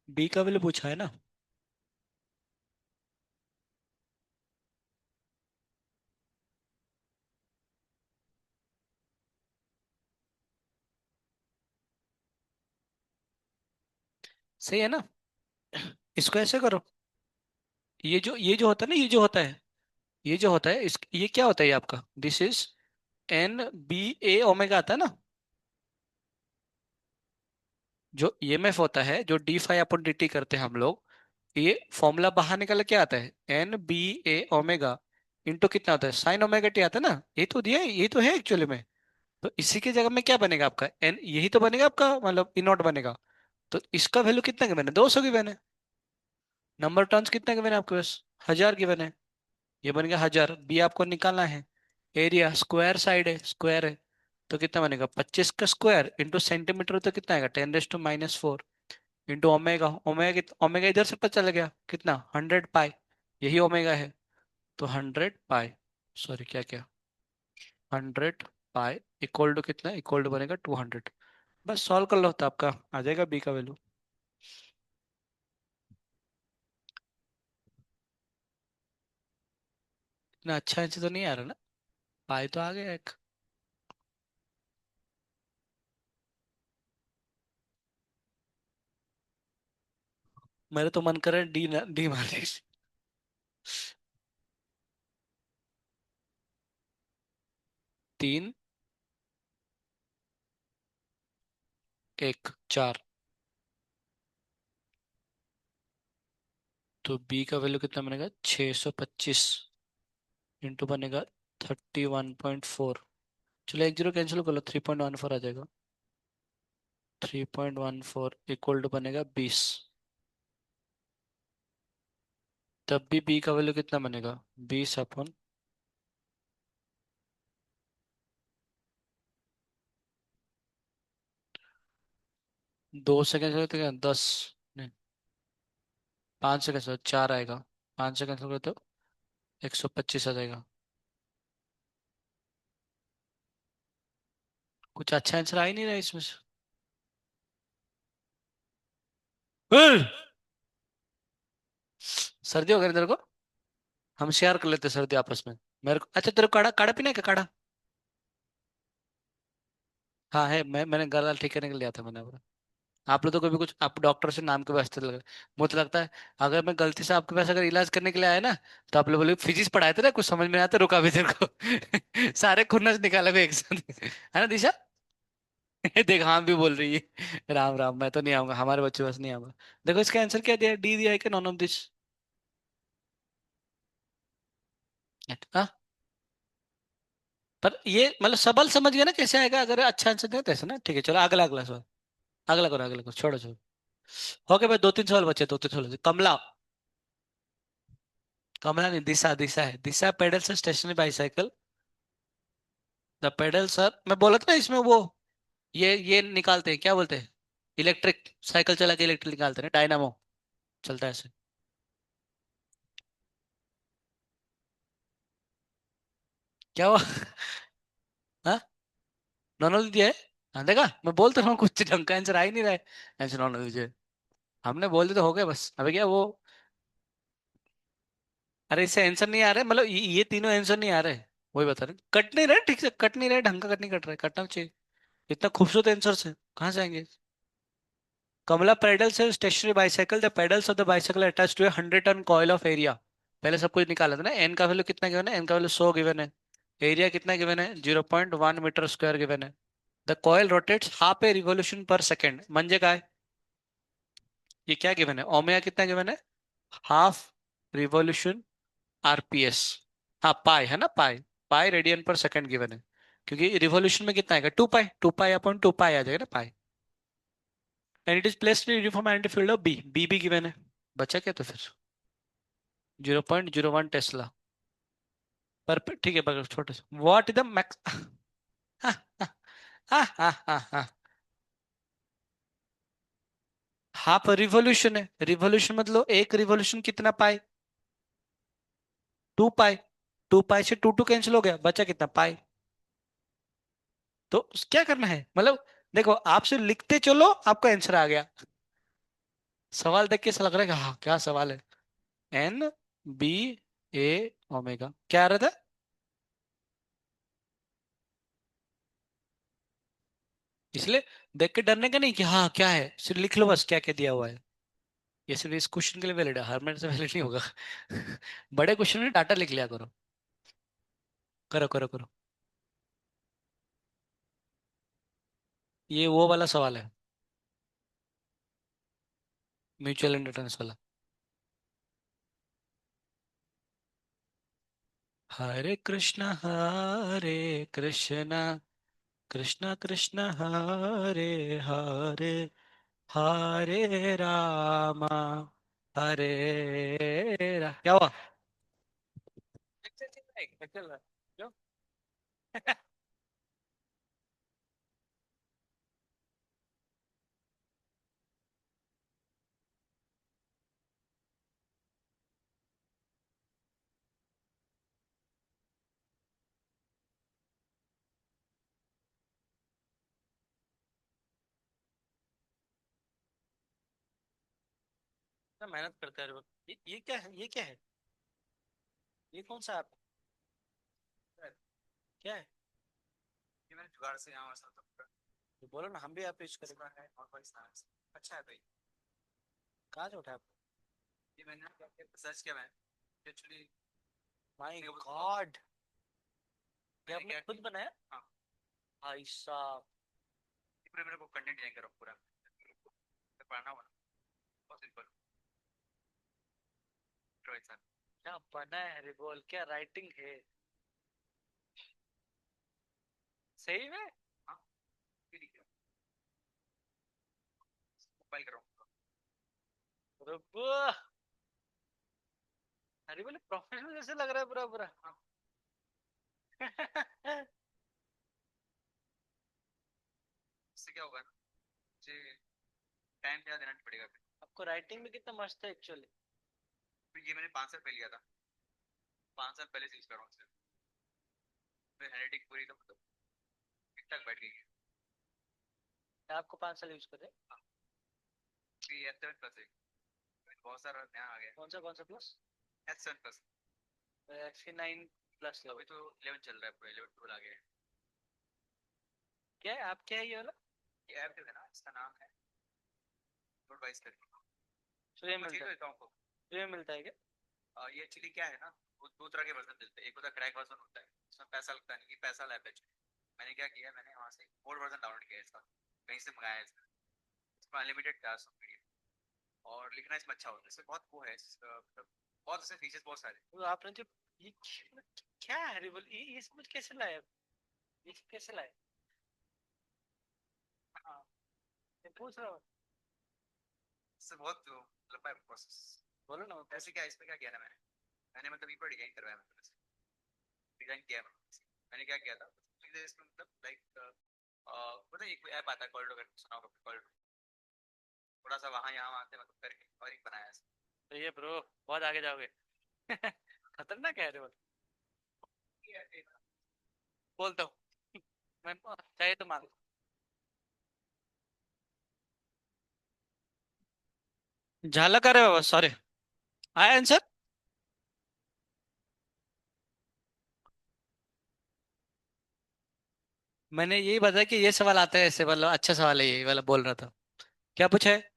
बी का वैल्यू पूछा है ना। सही है ना। इसको ऐसे करो, ये जो होता है ना, ये जो होता है, इस ये क्या होता है, ये आपका this is N B A omega आता है ना। जो ईएमएफ होता है, जो d∅/dt करते हैं हम लोग, ये फॉर्मूला बाहर निकल के क्या आता है, N B A omega into कितना होता है, साइन ओमेगा टी आता है ना, यही तो दिया है, यही तो है एक्चुअली में। तो इसी की जगह में क्या बनेगा आपका एन, यही तो बनेगा आपका, मतलब ई नॉट बनेगा। तो इसका वैल्यू कितना गिवन है, 200 गिवन है। नंबर टर्न्स कितना गिवन है आपके पास, 1000 गिवन है। ये बन गया 1000, बी आपको निकालना है। एरिया स्क्वायर साइड है, स्क्वायर है, तो कितना बनेगा 25 का स्क्वायर इंटू सेंटीमीटर, तो कितना आएगा 10⁻⁴ इंटू ओमेगा, ओमेगा इधर से पता चल गया कितना 100 पाई, यही ओमेगा है। तो 100 पाई, सॉरी क्या क्या, 100 पाई इक्वल टू कितना, इक्वल टू बनेगा 200। बस सॉल्व कर लो तो आपका आ जाएगा बी का वैल्यू। इतना अच्छा आंसर तो नहीं आ रहा ना, पाई तो आ गया एक। मेरे तो मन कर रहा है डी, डी मार दे। 3 1 4, तो बी का वैल्यू कितना बनेगा 625 इंटू बनेगा 31.4। चलो एक जीरो कैंसिल कर लो, 3.14 आ जाएगा। 3.14 इक्वल टू बनेगा 20। तब भी बी का वैल्यू कितना बनेगा, 20 अपन 2 सेकेंड से क्या 10, नहीं 5 सेकेंड से 4 आएगा, 5 सेकेंड से तो 125 आ जाएगा। कुछ अच्छा आंसर आ ही नहीं रहा इसमें से। हम्म, सर्दी हो गई तेरे को, हम शेयर कर लेते हैं सर्दी आपस में। मेरे को अच्छा, तेरे को काढ़ा काढ़ा पीना है क्या, काढ़ा? हाँ है, मैंने गला ठीक करने के लिए लिया था मैंने। आप लोग तो कभी कुछ आप डॉक्टर से नाम के वास्ते लगे, मुझे लगता है अगर मैं गलती से आपके पास अगर इलाज करने के लिए आया ना, तो आप लोग बोले फिजिक्स पढ़ाए थे ना, कुछ समझ में नहीं आता, रुका भी तेरे को। सारे खुन्नस निकाले हुए एक साथ, है ना दिशा? देख हाँ भी बोल रही है, राम राम, मैं तो नहीं आऊंगा, हमारे बच्चे बस नहीं आऊंगा। देखो इसका आंसर क्या दिया, डी दिया है, कि नॉन ऑफ दिस। हाँ, पर ये मतलब सबल समझ गया ना कैसे आएगा, अगर अच्छा आंसर दे तो ऐसे ना, ठीक है चलो अगला अगला सवाल। अगला करो छोड़ो छोड़ो। हो गए भाई, 2 3 सवाल बचे, 2 3 सवाल कमला। कमला नहीं, दिशा, दिशा है, Disha pedals a stationary bicycle. The pedal sir, मैं बोला था ना इसमें वो, ये निकालते हैं, क्या बोलते हैं, इलेक्ट्रिक साइकिल चला के इलेक्ट्रिक निकालते हैं ना, डायनामो चलता है ऐसे। क्या हुआ? हाँ, नॉर्मल दिया है। हाँ देखा, मैं बोलता रहा हूँ कुछ ढंग का आंसर आ ही नहीं रहा है, आंसर नॉर्मल दीजिए। हमने बोल दिया तो हो गया बस, अबे क्या वो, अरे इससे आंसर नहीं आ रहे, मतलब ये तीनों आंसर नहीं आ रहे, वही बता रहे, कट नहीं रहे ठीक से, कट नहीं रहे ढंग का, कट नहीं कट रहा है, कटना चाहिए। इतना खूबसूरत आंसर से कहाँ से आएंगे। कमला पेडल्स है stationary bicycle, the pedals of the bicycle attach to a 100 turn coil of area. पहले सब कुछ निकाला था ना, एन का वैल्यू कितना गिवन है, एन का वैल्यू 100 गिवन है, एरिया कितना गिवन है 0.1 मीटर स्क्वायर गिवन है। The coil rotates half a revolution per second, मंजे का है, ये क्या गिवन है, ओमेगा कितना गिवन है, हाफ रिवोल्यूशन आरपीएस। हाँ पाई है ना, पाई, पाई रेडियन पर सेकंड गिवन है, क्योंकि रिवोल्यूशन में कितना आएगा 2 पाई, 2 पाई अपॉन 2 पाई आ जाएगा ना pi. And it is placed in uniform anti field of B, B भी गिवन है, बचा क्या तो फिर 0.01 टेस्ला पर, ठीक है पर छोटे से, व्हाट इज द मैक्स। हाँ हाँ हाँ हाँ हाँ हाँ, हाफ रिवोल्यूशन है, रिवोल्यूशन मतलब एक रिवोल्यूशन कितना पाई, 2 पाई, 2 पाई से टू टू कैंसिल हो गया, बचा कितना पाई। तो क्या करना है मतलब, देखो आपसे लिखते चलो आपका आंसर आ गया, सवाल देख के ऐसा लग रहा है कि हाँ क्या सवाल है। एन बी ए ओमेगा क्या आ रहा था, इसलिए देख के डरने का नहीं कि हाँ क्या है, सिर्फ लिख लो बस क्या क्या दिया हुआ है। ये सिर्फ इस क्वेश्चन के लिए वैलिड है, हर मेरे से वैलिड नहीं होगा। बड़े क्वेश्चन में डाटा लिख लिया करो। करो करो करो, ये वो वाला सवाल है, म्यूचुअल इंडक्टेंस वाला। हरे कृष्णा कृष्ण कृष्ण हरे हरे हरे रामा हरे क्या हुआ? चल चल चल चल रहा है। जो इतना मेहनत करता है रे वो। ये क्या है? ये क्या है? ये कौन सा ऐप है? क्या है? ये मैंने जुगाड़ से यहाँ वहाँ तो बोलो ना, हम भी ऐप यूज करें। है और भाई स्नैप्स अच्छा है भाई। कहाँ से उठा आपको? ये मैंने सर्च किया। मैं एक्चुअली माय गॉड, ये आपने खुद बनाया? हाँ भाई साहब। पूरे मेरे को कंटेंट डिजाइन करो पूरा, तो पढ़ना होगा ना। बहुत सिंपल। रोहित सर क्या बना है रे? बोल, क्या राइटिंग है? सही में? हाँ ठीक है। मोबाइल करो। रुको, अरे बोले प्रोफेशनल जैसे लग रहा है पूरा पूरा। हाँ। इससे क्या होगा ना, मुझे टाइम ज्यादा देना नहीं पड़ेगा फिर। आपको राइटिंग में कितना मस्त है एक्चुअली। फिर ये मैंने 5 साल पहले लिया था। 5 साल पहले से यूज कर रहा हूँ। फिर हैंडराइटिंग पूरी तो मतलब ठीक ठाक बैठ गई है। आपको 5 साल यूज करे? हाँ। ये S7 प्लस है। बहुत सारा नया आ गया। कौन सा plus? S7 plus. F9 plus अभी तो 11 चल रहा है, पूरा 11 टूल आ गया है। क्या है आप, क्या है ये वाला? ये ऐप जो है ना, इसका नाम है नोट वाइज करके। फ्री में मिलता है? देता हूँ आपको। फ्री में मिलता है क्या? ये एक्चुअली क्या है ना, वो दो तरह के वर्जन मिलते हैं। एक होता है क्रैक वर्जन होता है, इसमें पैसा लगता नहीं, कि पैसा लैप है। मैंने क्या किया, मैंने वहाँ से गोल्ड वर्जन डाउनलोड किया इसका, कहीं से मंगाया है इसका। इसमें अनलिमिटेड टास्क पीडीएफ, और लिखना इसमें अच्छा होता है। इसमें बहुत वो है मतलब बहुत ऐसे फीचर्स बहुत सारे। तो आपने जो ये क्या है रे? बोल, ये समझ कैसे लाया? ये कैसे लाया? हाँ, मैं पूछ रहा हूँ। इससे बहुत लंबा है प्रोसेस। बोलो ना। ऐसे क्या, इसमें क्या किया ना मैंने, मतलब ये पर डिजाइन करवाया मैंने, डिजाइन किया मैंने क्या किया था सीधे इसमें, मतलब लाइक पता है एक ऐप आता है कॉल्डो करके, सुना होगा कॉल्डो। थोड़ा सा वहाँ यहाँ वहाँ से मतलब करके और एक बनाया है। तो ये ब्रो बहुत आगे जाओगे। खतरनाक है रे वो। बोलता हूँ मैं, चाहिए तो मान। झालक अरे बाबा, सॉरी। आया आंसर? मैंने यही बताया कि ये सवाल आता है ऐसे, मतलब अच्छा सवाल है, यही वाला बोल रहा था। क्या पूछा है?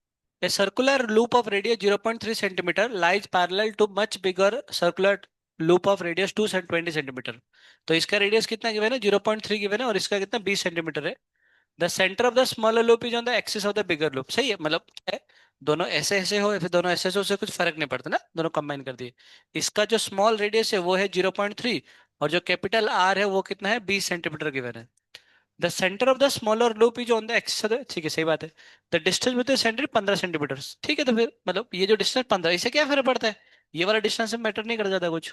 A circular loop of radius 0.3 centimeter lies parallel to much bigger circular loop of radius 220 centimeter. तो इसका रेडियस कितना गिवन है? 0.3 गिवन है, और इसका कितना 20 सेंटीमीटर है। The centre of the smaller loop is on the axis of the bigger loop. सही है, मतलब क्या है, दोनों ऐसे ऐसे हो या फिर दोनों ऐसे ऐसे हो, उससे कुछ फर्क नहीं पड़ता ना, दोनों कंबाइन कर दिए। इसका जो स्मॉल रेडियस है वो है 0.3, और जो कैपिटल आर है वो कितना है? 20 सेंटीमीटर गिवन है। The centre of the smaller loop is on the axis, ठीक है सही बात है। The distance with the centre 15 centimetre. ठीक है, तो फिर मतलब ये जो डिस्टेंस 15, इससे क्या फर्क पड़ता है? ये वाला डिस्टेंस से मैटर नहीं कर जाता कुछ।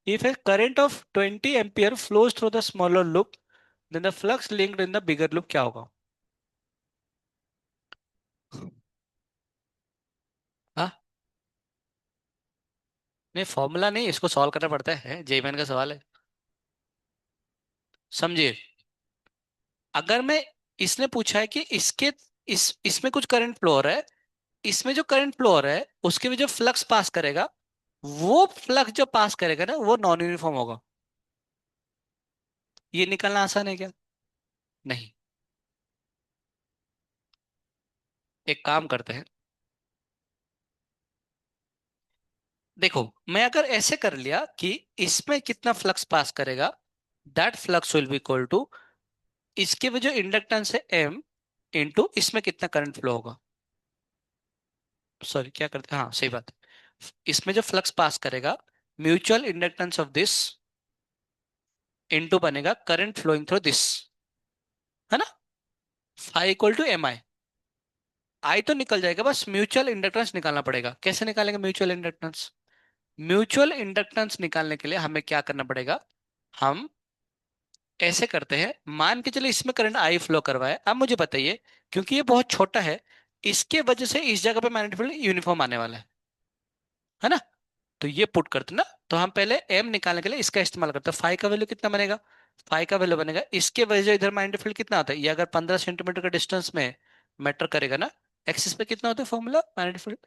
If a current of 20 ampere flows through the smaller loop, then the flux linked in the bigger loop क्या होगा? हाँ, नहीं फॉर्मूला नहीं, इसको सॉल्व करना पड़ता है, जेईमेन का सवाल है। समझिए, अगर मैं, इसने पूछा है कि इसके, इसमें कुछ करंट फ्लो हो रहा है, इसमें जो करंट फ्लो हो रहा है उसके में जो फ्लक्स पास करेगा, वो फ्लक्स जो पास करेगा ना वो नॉन यूनिफॉर्म होगा। ये निकलना आसान है क्या? नहीं। एक काम करते हैं, देखो, मैं अगर ऐसे कर लिया कि इसमें कितना फ्लक्स पास करेगा, that flux will be equal to इसके में जो इंडक्टेंस है एम, इंटू इसमें कितना करंट फ्लो होगा। सॉरी, क्या करते हैं, हाँ सही बात है। इसमें जो फ्लक्स पास करेगा, mutual inductance of this into बनेगा करंट फ्लोइंग थ्रू दिस, है ना, फाई इक्वल टू एम आई। आई तो निकल जाएगा, बस म्यूचुअल इंडक्टेंस निकालना पड़ेगा। कैसे निकालेंगे म्यूचुअल इंडक्टेंस? म्यूचुअल इंडक्टेंस निकालने के लिए हमें क्या करना पड़ेगा, हम ऐसे करते हैं, मान के चलिए इसमें करंट आई फ्लो करवाए। अब मुझे बताइए, क्योंकि ये बहुत छोटा है, इसके वजह से इस जगह पे मैग्नेटिक फील्ड यूनिफॉर्म आने वाला है ना। तो ये पुट करते ना, तो हम पहले एम निकालने के लिए इसका इस्तेमाल करते हैं। फाई का वैल्यू कितना बनेगा, फाई का वैल्यू बनेगा, इसके वजह से इधर मैग्नेटिक फील्ड कितना आता है, ये अगर 15 सेंटीमीटर का डिस्टेंस में मैटर करेगा ना, एक्सिस पे कितना होता है formula magnetic field?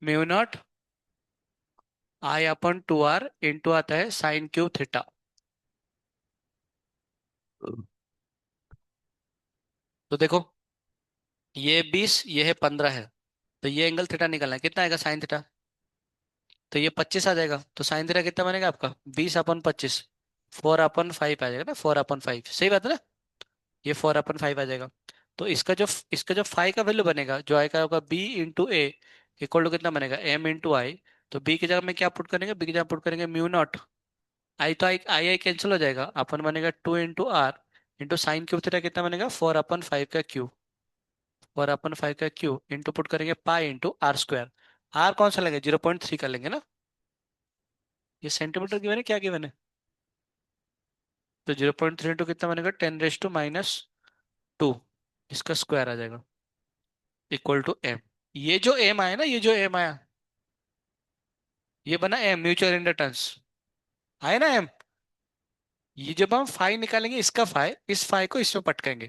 Mu not I upon 2 r into आता है साइन क्यूब थीटा। तो देखो, ये 20, ये है 15 है, तो ये एंगल थीटा निकलना है, कितना आएगा साइन थीटा? तो ये 25 आ जाएगा, तो साइन थीटा कितना बनेगा आपका, 20/25, 4/5 आ जाएगा ना, 4/5, सही बात है ना। ये 4/5 आ जाएगा। तो इसका जो फाई का वैल्यू बनेगा, जो आएगा होगा B into A, equal to कितना बनेगा, एम इंटू आई। तो बी की जगह में क्या पुट करेंगे, बी की जगह पुट करेंगे म्यू नॉट, आई तो आई आई आई कैंसिल हो जाएगा, अपन बनेगा 2 into R into sine cube theta, कितना बनेगा 4/5 का क्यूब, 4/5 का क्यूब इंटू पुट करेंगे pi into R square. R कौन सा लेंगे, 0.3 का लेंगे ना। ये सेंटीमीटर गिवन है, क्या गिवन है? तो 0.3 इंटू कितना बनेगा, 10⁻⁻², इसका स्क्वायर आ जाएगा, इक्वल टू एम। ये जो एम आया ना, ये जो एम आया, ये बना एम, म्यूचुअल इंडक्टेंस, आया ना एम। ये जब हम फाई निकालेंगे, इसका फाई, इस फाई को इसमें पटकेंगे,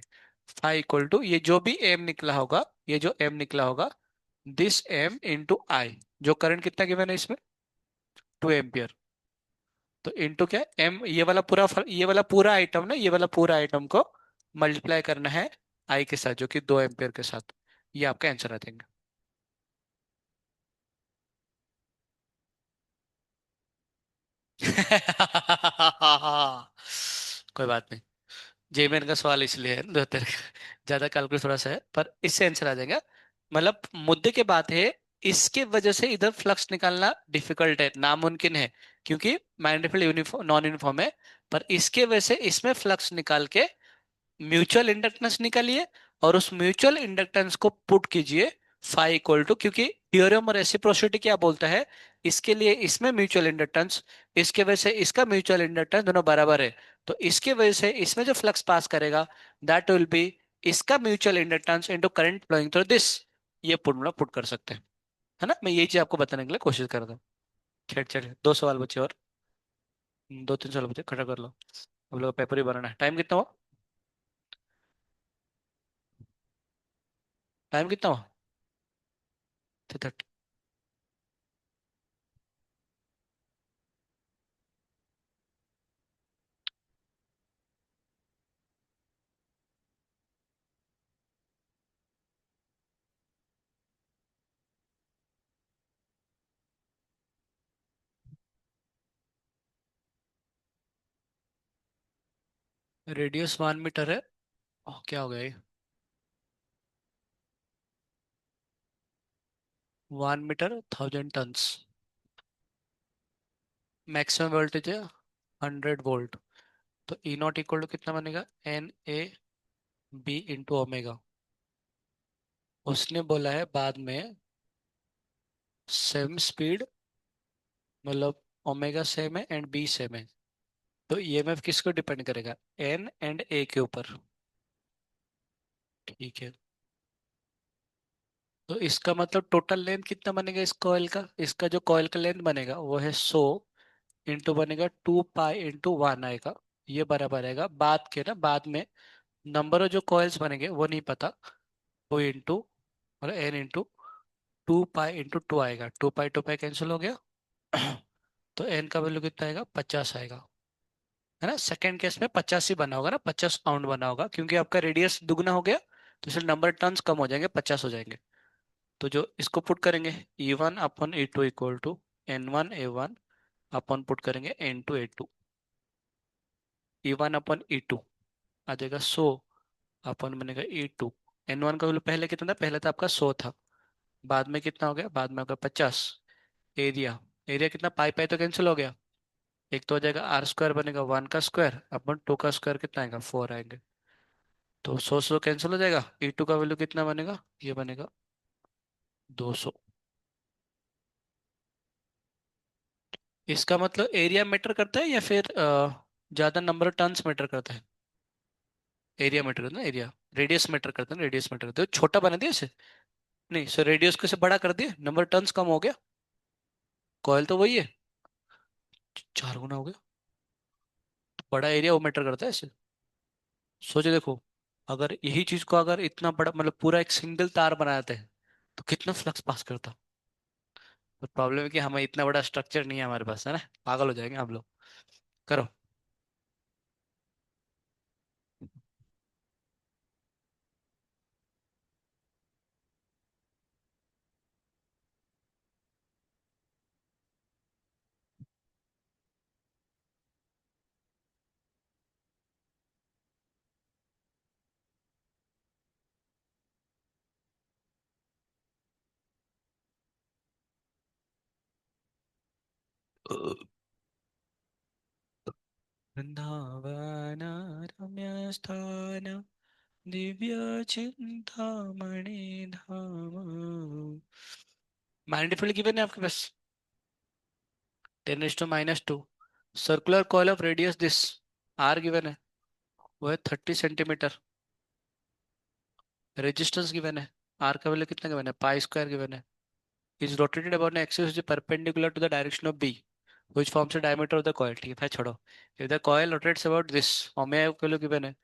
फाई इक्वल टू ये जो भी एम निकला होगा, ये जो एम निकला होगा, दिस एम इंटू आई। जो करंट कितना गिवन है इसमें, 2 एम्पियर। तो इंटू क्या, एम, ये वाला पूरा आइटम ना, ये वाला पूरा आइटम को मल्टीप्लाई करना है आई के साथ, जो कि 2 एम्पियर के साथ। ये आपका आंसर आ जाएगा। कोई बात नहीं, जेमेन का सवाल इसलिए है दो तेरे का, ज्यादा कैलकुलेट थोड़ा सा है, पर इससे आंसर आ जाएगा। मतलब मुद्दे की बात है, इसके वजह से इधर फ्लक्स निकालना डिफिकल्ट है, नामुमकिन है, क्योंकि magnetic field uniform non uniform है। पर इसके वजह से इसमें फ्लक्स निकाल के म्यूचुअल इंडक्टेंस निकालिए, और उस म्यूचुअल इंडक्टेंस को पुट कीजिए फाई इक्वल टू, क्योंकि थ्योरम और रेसिप्रोसिटी क्या बोलता है, इसके लिए इसमें म्यूचुअल इंडक्टेंस, इसके वजह से इसका म्यूचुअल इंडक्टेंस दोनों बराबर है। तो इसके वजह से इसमें जो फ्लक्स पास करेगा, दैट विल बी इसका mutual inductance into current flowing through this. ये फॉर्मूला पुट कर सकते हैं, है ना। मैं यही चीज आपको बताने के लिए कोशिश कर रहा था। खेड़ चलिए, 2 सवाल बचे और 2-3 सवाल बचे, खड़ा कर लो। अब लोग पेपर ही बनाना है। टाइम कितना हुआ, टाइम कितना हुआ? 3:30। रेडियस 1 मीटर है। क्या हो गया ये, 1 मीटर 1000 टन्स। मैक्सिमम वोल्टेज है 100 वोल्ट। तो ई नॉट इक्वल टू कितना बनेगा, NAB इंटू ओमेगा। उसने बोला है बाद में सेम स्पीड, मतलब ओमेगा सेम है एंड बी सेम है। तो ईएमएफ किसको डिपेंड करेगा, एन एंड ए के ऊपर। ठीक है, तो इसका मतलब टोटल लेंथ कितना बनेगा इस कॉइल का, इसका जो कॉइल का लेंथ बनेगा वो है 100 इंटू बनेगा 2 पाई इंटू 1 आएगा। ये बराबर आएगा, बाद के ना, बाद में नंबर ऑफ जो कॉइल्स बनेंगे वो नहीं पता, 2 इंटू और एन इंटू 2 पाई इंटू 2 आएगा, 2 पाई कैंसिल हो गया। तो एन का वैल्यू कितना आएगा, 50 आएगा, है ना। सेकेंड केस में 50 ही बना होगा ना, 50 पाउंड बना होगा, क्योंकि आपका रेडियस दुगना हो गया, तो इसलिए नंबर टर्न्स कम हो जाएंगे, 50 हो जाएंगे। तो जो इसको पुट करेंगे, E1/E2 equal to N1A1 upon put करेंगे N2 A2, E1 अपन E2 आ जाएगा 100, अपन बनेगा E2। N1 का वैल्यू पहले कितना था, पहले था आपका 100 था, बाद में कितना हो गया, बाद में आपका 50। एरिया, एरिया कितना, पाई पाई तो कैंसिल हो गया, एक तो हो जाएगा R² बनेगा 1 का स्क्वायर अपन 2 का स्क्वायर कितना आएगा 4 आएंगे, तो 100 कैंसिल हो जाएगा। E2 का वैल्यू कितना बनेगा, ये बनेगा 200। इसका मतलब एरिया मैटर करता है या फिर ज्यादा नंबर ऑफ टर्न्स मैटर करता है। एरिया मैटर करता है ना, एरिया। रेडियस मैटर करता है ना, रेडियस मैटर करता है, छोटा बना दिया इसे। नहीं सर, रेडियस को से बड़ा कर दिया, नंबर टर्न्स कम हो गया, कॉयल तो वही है, 4 गुना हो गया, तो बड़ा एरिया वो मैटर करता है इसे। सोचे देखो, अगर यही चीज को अगर इतना बड़ा मतलब पूरा एक सिंगल तार बना देते हैं तो कितना फ्लक्स पास करता। पर प्रॉब्लम है कि हमें इतना बड़ा स्ट्रक्चर नहीं है हमारे पास, है ना, पागल हो जाएंगे हम लोग। करो। वृंदावन रम्यस्थान दिव्य चिंतामणि धाम। मैग्नेटिक गिवन है आपके पास, 10⁻²। Circular coil of radius this, R given है, वो है 30 सेंटीमीटर। रेजिस्टेंस गिवन है, आर का वैल्यू कितना गिवन है, पाई² गिवन है। Is rotated about an axis which is perpendicular to the direction of B, which forms the diameter of the coil। ठीक है, फिर छोड़ो। if the coil rotates about this, omega का वैल्यू गिवन है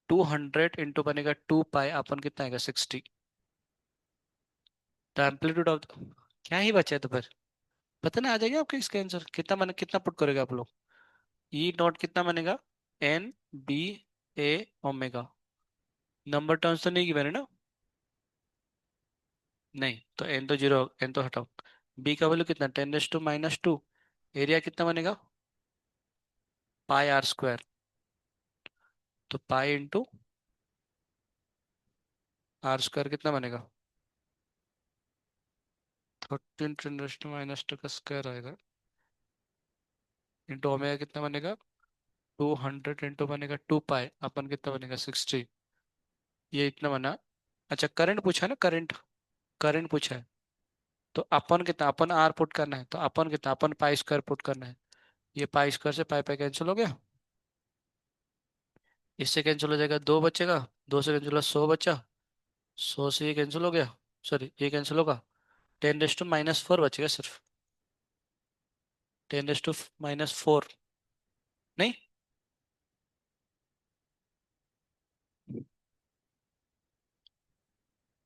200 into बनेगा 2 पाई अपन कितना आएगा 60। द एम्पलीट्यूड ऑफ, क्या ही बचा है तो फिर पता नहीं आ जाएगा आपके इसका आंसर कितना बने, कितना पुट करेगा आप लोग। ई नॉट कितना बनेगा, N B A omega. Number terms तो नहीं गिवन है ना, नहीं तो एन तो जीरो, एन तो हटाओ। बी का वैल्यू कितना, 10⁻²। एरिया कितना बनेगा, पाई R², तो पाई इंटू R² कितना बनेगा, 13 × 10⁻² का स्क्वायर आएगा, इंटू ओमेगा कितना बनेगा, 200 इंटू बनेगा 2 पाई अपन कितना बनेगा 60। ये इतना बना। अच्छा करंट पूछा है ना, करंट, करंट पूछा है, तो अपन कितना, अपन आर पुट करना है, तो अपन कितना, अपन पाई² पुट करना है। ये पाई² से पाई पाई कैंसिल हो गया, इससे कैंसिल हो जाएगा, 2 बचेगा, 2 से कैंसिल होगा, 100 बचा, 100 से ये कैंसिल हो गया, सॉरी ये कैंसिल होगा, 10⁻⁻4 बचेगा सिर्फ, 10⁻⁻4। नहीं,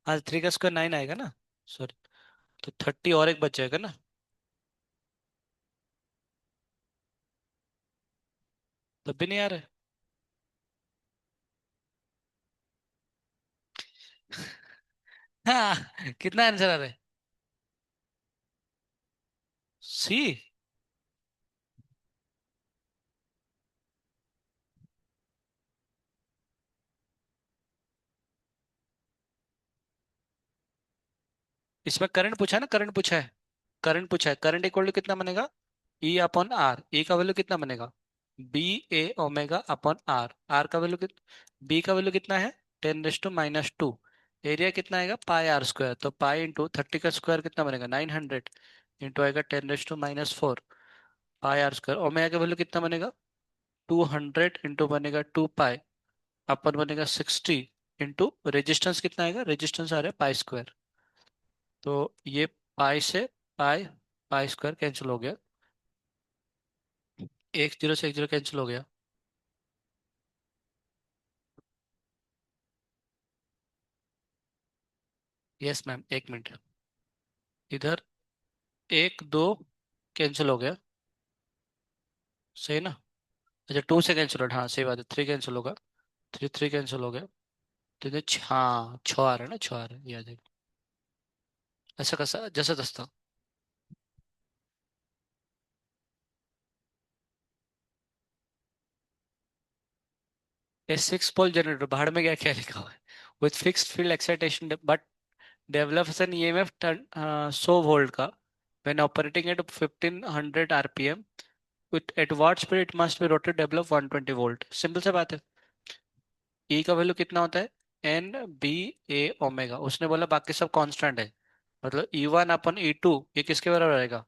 हाँ 3 का स्क्वायर 9 आएगा ना, सॉरी, तो 30 और एक बच जाएगा ना। तब भी नहीं आ रहा है। हाँ कितना आंसर आ रहा है, सी। इसमें करंट पूछा है ना, करंट पूछा है, करंट पूछा है, करंट इक्वल टू कितना बनेगा, E/R। E का वैल्यू कितना बनेगा, BA omega upon R, R का वैल्यू बी का वैल्यू कितना है, 10⁻²। एरिया कितना आएगा, पाई R², तो पाई इंटू 30 का स्क्वायर कितना बनेगा 900, इंटू आएगा 10⁻⁻4, पाई R²। ओमेगा का वैल्यू कितना बनेगा, 200 इंटू बनेगा 2 पाई अपन बनेगा 60, इंटू रेजिस्टेंस कितना आएगा, रेजिस्टेंस आ रहा है पाई²। तो ये पाई से पाई, पाई² कैंसिल हो गया, एक जीरो से एक जीरो कैंसिल हो गया। यस मैम, 1 मिनट, इधर 1 2 कैंसिल हो गया, सही ना। अच्छा 2 से कैंसिल हो, हाँ सही बात है, 3 कैंसिल होगा, 3 3 कैंसिल हो गया, तो इधर हाँ 6 आ रहा है ना, 6 आ रहा है, याद है। ऐसा कैसा, जैसा दस्ता। ए सिक्स पोल जनरेटर बाहर में क्या क्या लिखा हुआ है? With fixed field excitation but develops an EMF 100 volt का when operating at 1500 RPM at what speed it must be rotate develop 120 volt. Simple सा बात है। ई का वैल्यू कितना होता है? N B A omega. उसने बोला बाकी सब कांस्टेंट है। मतलब E1 अपन E2 ये किसके बराबर आएगा?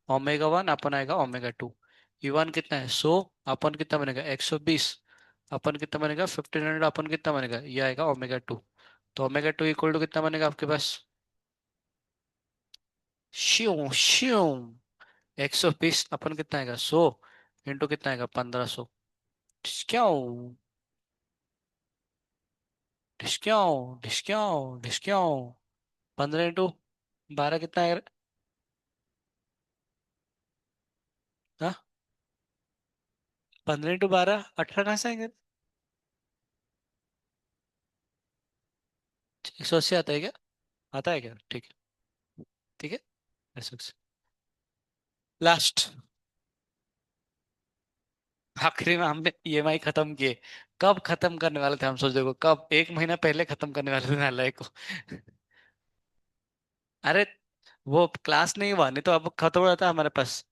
ओमेगा 1 अपन आएगा ओमेगा 2। E1 कितना है 100, अपन कितना बनेगा 120, अपन कितना बनेगा 1500, अपन कितना बनेगा ये आएगा ओमेगा 2। तो ओमेगा 2 इक्वल टू कितना बनेगा आपके पास? श्यों श्यों 120 अपन कितना आएगा 100 इंटू कितना आएगा 1500। डिस्क्याऊ डिस्क्याऊ डिस्क्याऊ डिस्क्याऊ 15 इंटू 12 कितना आएगा? हाँ, 15 इंटू 12 18 कहाँ से आएंगे? 180 आता है क्या? आता है क्या? ठीक है। ठीक है। लास्ट, आखिरी में हमने ईएमआई खत्म किए। कब खत्म करने वाले थे हम? सोच देखो कब, 1 महीना पहले खत्म करने वाले थे नालायक को। अरे वो क्लास नहीं हुआ, नहीं तो अब खत्म हो जाता हमारे पास।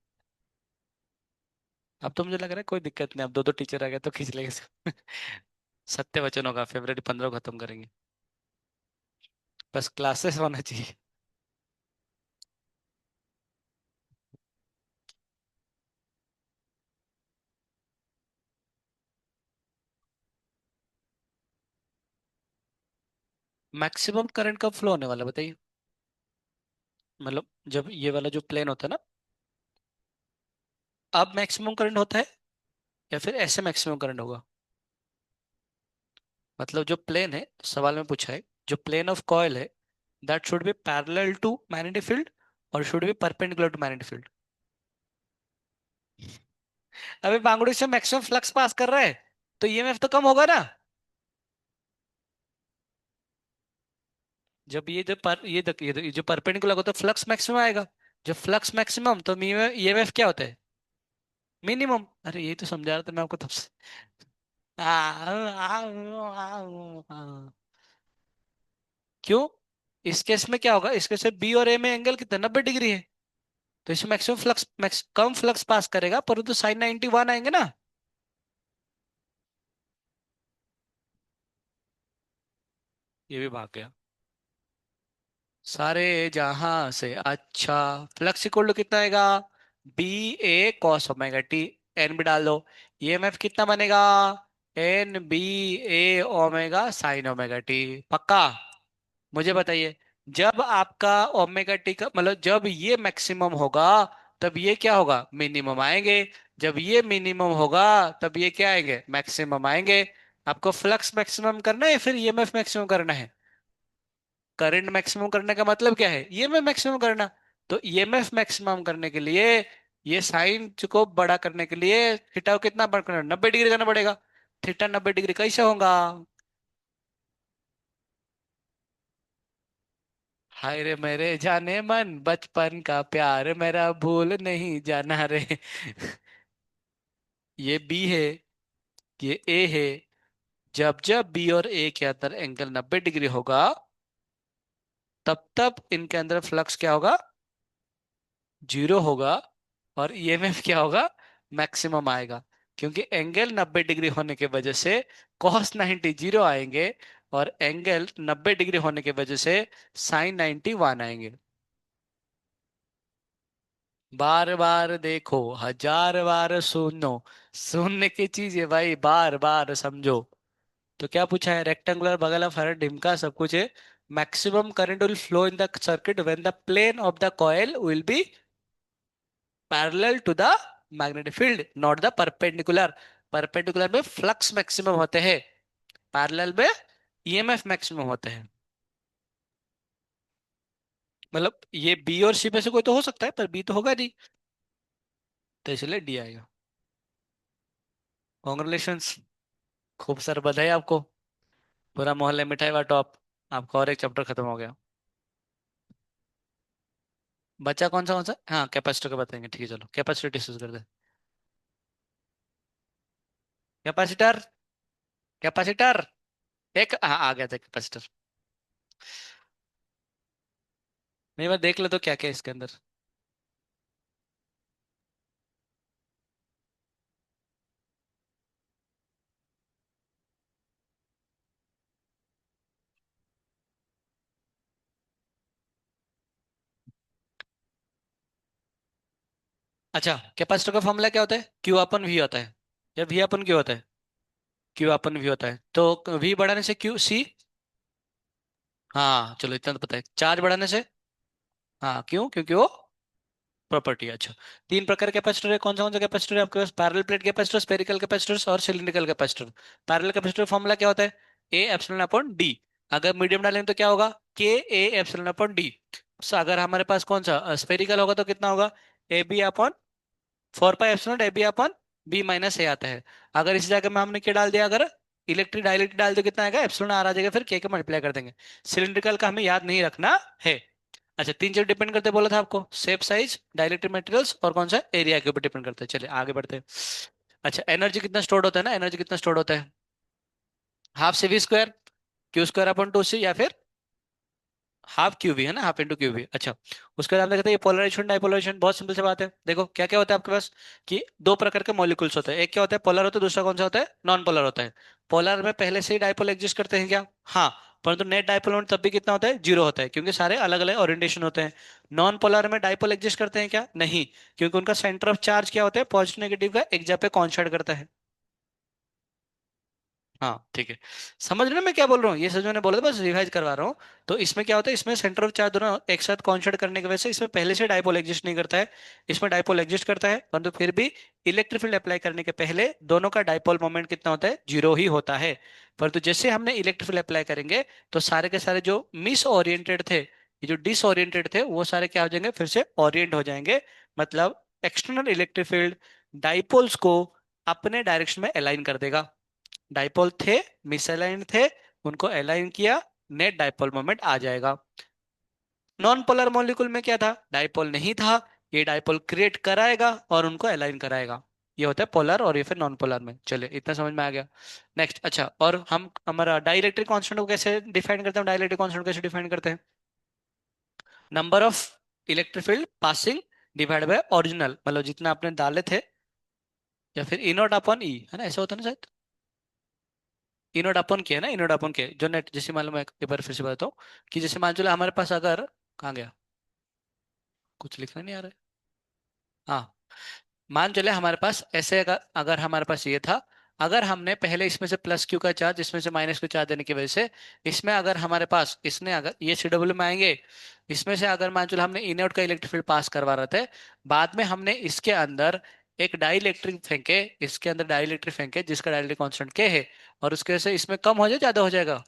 अब तो मुझे लग रहा है कोई दिक्कत नहीं, अब दो दो टीचर आ गए तो खींच लेंगे इसको। सत्य वचन होगा, February 15 को खत्म करेंगे। बस क्लासेस होना चाहिए। मैक्सिमम करंट कब फ्लो होने वाला है बताइए? मतलब जब ये वाला जो प्लेन होता है ना, अब मैक्सिमम करंट होता है या फिर ऐसे मैक्सिमम करंट होगा? मतलब जो प्लेन है, सवाल में पूछा है, जो प्लेन ऑफ कॉइल है that should be parallel to magnetic field और should be perpendicular to magnetic field. अबे बांगड़ू से मैक्सिमम फ्लक्स पास कर रहा है तो ईएमएफ तो कम होगा ना। जब ये जो परपेंडिकुलर होता है फ्लक्स मैक्सिमम आएगा। जब फ्लक्स मैक्सिमम तो ईएमएफ क्या होता है? मिनिमम। अरे ये तो समझा रहा था मैं आपको तब से। आ, आ, क्यों? इस केस में क्या होगा? इस केस में बी और ए में एंगल कितना 90 डिग्री है। तो इसमें मैक्सिमम फ्लक्स कम फ्लक्स पास करेगा परंतु साइन 91 आएंगे ना। ये भी भाग गया सारे जहां से। अच्छा, फ्लक्स इक्वल टू कितना आएगा? B A cos omega T. N भी डाल दो। ईएमएफ कितना बनेगा? N B A omega sine omega T. पक्का? मुझे बताइए, जब आपका ओमेगा टी का मतलब जब ये मैक्सिमम होगा तब ये क्या होगा? मिनिमम आएंगे। जब ये मिनिमम होगा तब ये क्या आएंगे? मैक्सिमम आएंगे। आपको फ्लक्स मैक्सिमम करना है या फिर ईएमएफ मैक्सिमम करना है? करंट मैक्सिमम करने का मतलब क्या है? ईएमएफ मैक्सिमम करना। तो ईएमएफ मैक्सिमम करने के लिए ये साइन को बड़ा करने के लिए थीटा को कितना बड़ा करना? 90 डिग्री करना पड़ेगा। थीटा 90 डिग्री कैसे होगा? हाय रे मेरे जाने मन, बचपन का प्यार मेरा भूल नहीं जाना रे। ये बी है, ये ए है। जब जब बी और ए के अंदर एंगल 90 डिग्री होगा तब तब इनके अंदर फ्लक्स क्या होगा? जीरो होगा। और ईएमएफ क्या होगा? मैक्सिमम आएगा। क्योंकि एंगल 90 डिग्री होने की वजह से कॉस 90 जीरो आएंगे और एंगल 90 डिग्री होने की वजह से साइन 91 आएंगे। बार बार देखो, हजार बार सुनो, सुनने की चीज है भाई, बार बार समझो। तो क्या पूछा है? रेक्टेंगुलर बगल ऑफ फैराड ढिमका सब कुछ है। Maximum current will flow in the circuit when the plane of the coil will be parallel to the magnetic field not the perpendicular. Perpendicular में फ्लक्स मैक्सिमम होते हैं, पैरेलल में ईएमएफ मैक्सिमम होते हैं। मतलब ये बी और सी में से कोई तो हो सकता है पर बी तो होगा नहीं, तो इसलिए डी आएगा। कॉन्ग्रेचुलेशंस, खूब सारा बधाई आपको। पूरा मोहल्ले मिठाई बांटो आप। आपका और एक चैप्टर खत्म हो गया। बच्चा कौन सा? हाँ कैपेसिटर का बताएंगे, ठीक है चलो कैपेसिटर डिस्कस करते हैं। Capacitor capacitor. एक हाँ आ गया था कैपेसिटर। नहीं मैं देख ले तो क्या क्या है इसके अंदर। अच्छा कैपेसिटर का फॉर्मूला क्या होता है, क्यू अपन वी होता है या वी अपन क्यू होता है। क्यू अपन वी होता है तो वी बढ़ाने से क्यू सी। हाँ चलो इतना तो पता है, चार्ज बढ़ाने से। हाँ क्यों, क्योंकि वो प्रॉपर्टी। अच्छा तीन प्रकार के कैपेसिटर है, कौन सा कैपेसिटर है आपके पास, parallel plate capacitor, spherical capacitors और cylindrical capacitor. Parallel capacitor formula क्या होता है, ए एप्सिलॉन अपॉन डी। अगर मीडियम डालेंगे तो क्या होगा, के ए एप्सिलॉन अपॉन डी। अगर हमारे पास कौन सा स्फेरिकल होगा तो कितना होगा, A B upon 4 pi epsilon A B upon B minus A आता है। अगर इस जगह में हमने क्या डाल दिया, अगर इलेक्ट्रिक डाइलेक्ट्रिक डाल दो कितना आएगा, एप्सिलॉन आर आ जाएगा, फिर के मल्टीप्लाई कर देंगे। सिलिंड्रिकल का हमें याद नहीं रखना है। अच्छा तीन चीज डिपेंड करते बोला था आपको, शेप साइज डाइलेक्ट्रिक मटेरियल्स और कौन सा एरिया के ऊपर डिपेंड करते हैं। चलिए आगे बढ़ते हैं। अच्छा एनर्जी कितना स्टोर होता है ना, एनर्जी कितना स्टोर होता है, half C V square Q square upon two C, या फिर हाफ क्यू भी है ना, हाफ इंटू क्यू भी। अच्छा उसके बाद हम देखते हैं ये पोलराइजेशन डाइपोलराइजेशन, बहुत सिंपल सी बात है। देखो क्या क्या होता है आपके पास, कि दो प्रकार के मॉलिक्यूल्स होते हैं, एक क्या होता है पोलर होता है, दूसरा कौन सा होता है नॉन पोलर होता है। पोलर में पहले से ही डाइपोल एग्जिस्ट करते हैं क्या, हाँ। परंतु नेट डाइपोल मोमेंट तब भी कितना होता है, जीरो होता है, क्योंकि सारे अलग अलग ओरिएंटेशन होते हैं। नॉन पोलर में डाइपोल एग्जिस्ट करते हैं क्या, नहीं, क्योंकि उनका सेंटर ऑफ चार्ज क्या होता है, पॉजिटिव नेगेटिव का एक जगह पे कॉन्स्टेंट करता है। हाँ ठीक है। समझ रहे हो मैं क्या बोल रहा हूँ, ये सब जो मैंने बोला था बस रिवाइज करवा रहा हूँ। तो इसमें क्या होता है, इसमें सेंटर ऑफ चार्ज दोनों एक साथ कॉन्स्टेंट करने की वजह से इसमें पहले से डाइपोल एग्जिस्ट नहीं करता है। इसमें डाइपोल एग्जिस्ट करता है, परंतु फिर भी इलेक्ट्रिक फील्ड अप्लाई करने के पहले दोनों का डाइपोल मोमेंट कितना होता है, जीरो ही होता है। परंतु जैसे हमने इलेक्ट्रिक फील्ड अप्लाई करेंगे तो सारे के सारे जो मिस ओरिएंटेड थे, ये जो डिसओरिएंटेड थे, वो सारे क्या हो जाएंगे, फिर से ओरिएंट हो जाएंगे। मतलब एक्सटर्नल इलेक्ट्रिक फील्ड डाइपोल्स को अपने डायरेक्शन में अलाइन कर देगा। डाइपोल थे, मिसअलाइन थे, उनको अलाइन किया, नेट डाइपोल मोमेंट आ जाएगा। नॉन पोलर मॉलिक्यूल में क्या था, डाइपोल नहीं था, ये डाइपोल क्रिएट कराएगा और उनको अलाइन कराएगा। ये होता है पोलर और ये फिर नॉन पोलर में। चलिए इतना समझ में आ गया। नेक्स्ट अच्छा, और हम हमारा डाइलेक्ट्रिक कांस्टेंट को कैसे डिफाइन करते हैं, डाइलेक्ट्रिक कांस्टेंट कैसे डिफाइन करते हैं, number of electric field passing divide by original, मतलब जितना आपने डाले थे, या फिर ई नॉट अपॉन ई, है ना, ऐसा होता है ना शायद। इनोड अपन के है ना, इनोड अपन के जो नेट, जैसे मान लो मैं एक बार फिर से बताता हूँ, कि जैसे मान चलो हमारे पास अगर, कहाँ गया, कुछ लिखना नहीं आ रहा है। हाँ मान चले हमारे पास ऐसे, अगर हमारे पास ये था, अगर हमने पहले इसमें से प्लस क्यू का चार्ज, इसमें से माइनस क्यू चार्ज देने की वजह से, इसमें अगर हमारे पास इसने अगर ये सी डब्ल्यू में आएंगे, इसमें से अगर मान चलो हमने इनोड का इलेक्ट्रिक फील्ड पास करवा रहे थे, बाद में हमने इसके अंदर एक डाइलेक्ट्रिक फेंके, इसके अंदर डाइलेक्ट्रिक फेंके जिसका डाइलेक्ट्रिक कांस्टेंट के है, और उसकी वजह से इसमें कम हो जाए ज्यादा हो जाएगा,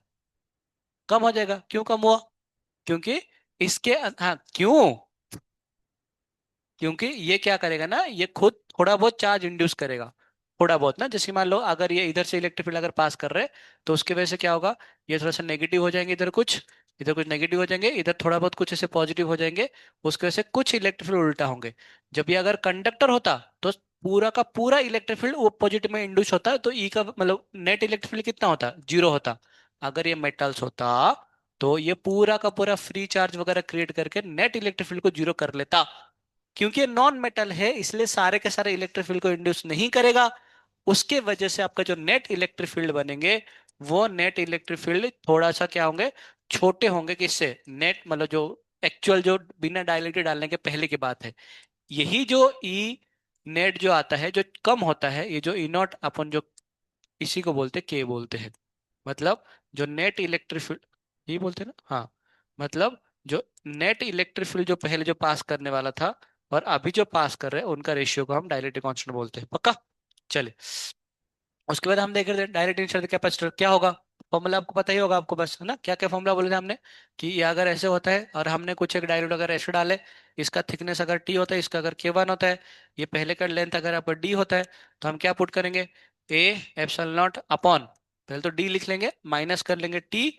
कम हो जाएगा। क्यों कम हुआ, क्योंकि हाँ क्यों, क्योंकि ये क्या करेगा ना, ये खुद थोड़ा बहुत चार्ज इंड्यूस करेगा, थोड़ा बहुत ना, जैसे मान लो अगर ये इधर से इलेक्ट्रिक फील्ड अगर पास कर रहे हैं, तो उसकी वजह से क्या होगा, ये थोड़ा सा नेगेटिव हो जाएंगे, इधर कुछ नेगेटिव हो जाएंगे, इधर थोड़ा बहुत कुछ ऐसे पॉजिटिव हो जाएंगे, उसकी वजह से कुछ इलेक्ट्रिक फील्ड उल्टा होंगे। जब ये अगर कंडक्टर होता तो पूरा का पूरा इलेक्ट्रिक फील्ड वो पॉजिटिव में इंड्यूस होता, तो ई का मतलब नेट इलेक्ट्रिक फील्ड कितना होता, जीरो होता। अगर ये मेटल्स होता तो ये पूरा का पूरा फ्री चार्ज वगैरह क्रिएट करके नेट इलेक्ट्रिक फील्ड को जीरो कर लेता। क्योंकि ये नॉन मेटल है इसलिए सारे के सारे इलेक्ट्रिक फील्ड को इंड्यूस नहीं करेगा। उसके वजह से आपका जो नेट इलेक्ट्रिक फील्ड बनेंगे, वो नेट इलेक्ट्रिक फील्ड थोड़ा सा क्या होंगे, छोटे होंगे, किससे, नेट मतलब जो एक्चुअल जो बिना डाइलेक्ट्रिक डालने के पहले की बात है। यही जो ई नेट जो आता है जो कम होता है, ये जो ई नॉट अपन जो इसी को बोलते के बोलते हैं। मतलब जो नेट इलेक्ट्रिक फील्ड, यही बोलते हैं ना, हाँ। मतलब जो नेट इलेक्ट्रिक फील्ड जो पहले जो पास करने वाला था और अभी जो पास कर रहे हैं, उनका रेशियो को हम डाइलेक्ट्रिक कांस्टेंट बोलते हैं, पक्का। चलिए उसके बाद हम देख रहे थे डायरेक्ट इनिशियल कैपेसिटर क्या होगा, फॉर्मूला आपको पता ही होगा आपको, बस है ना, क्या क्या फॉर्मूला बोले थे हमने, कि ये अगर ऐसे होता है और हमने कुछ एक डायलोड अगर ऐसे डाले, इसका थिकनेस अगर टी होता है, इसका अगर के वन होता है, ये पहले का लेंथ अगर आपका डी होता है, तो हम क्या पुट करेंगे, ए एप्सिलॉन नॉट अपॉन, पहले तो डी लिख लेंगे, माइनस कर लेंगे टी,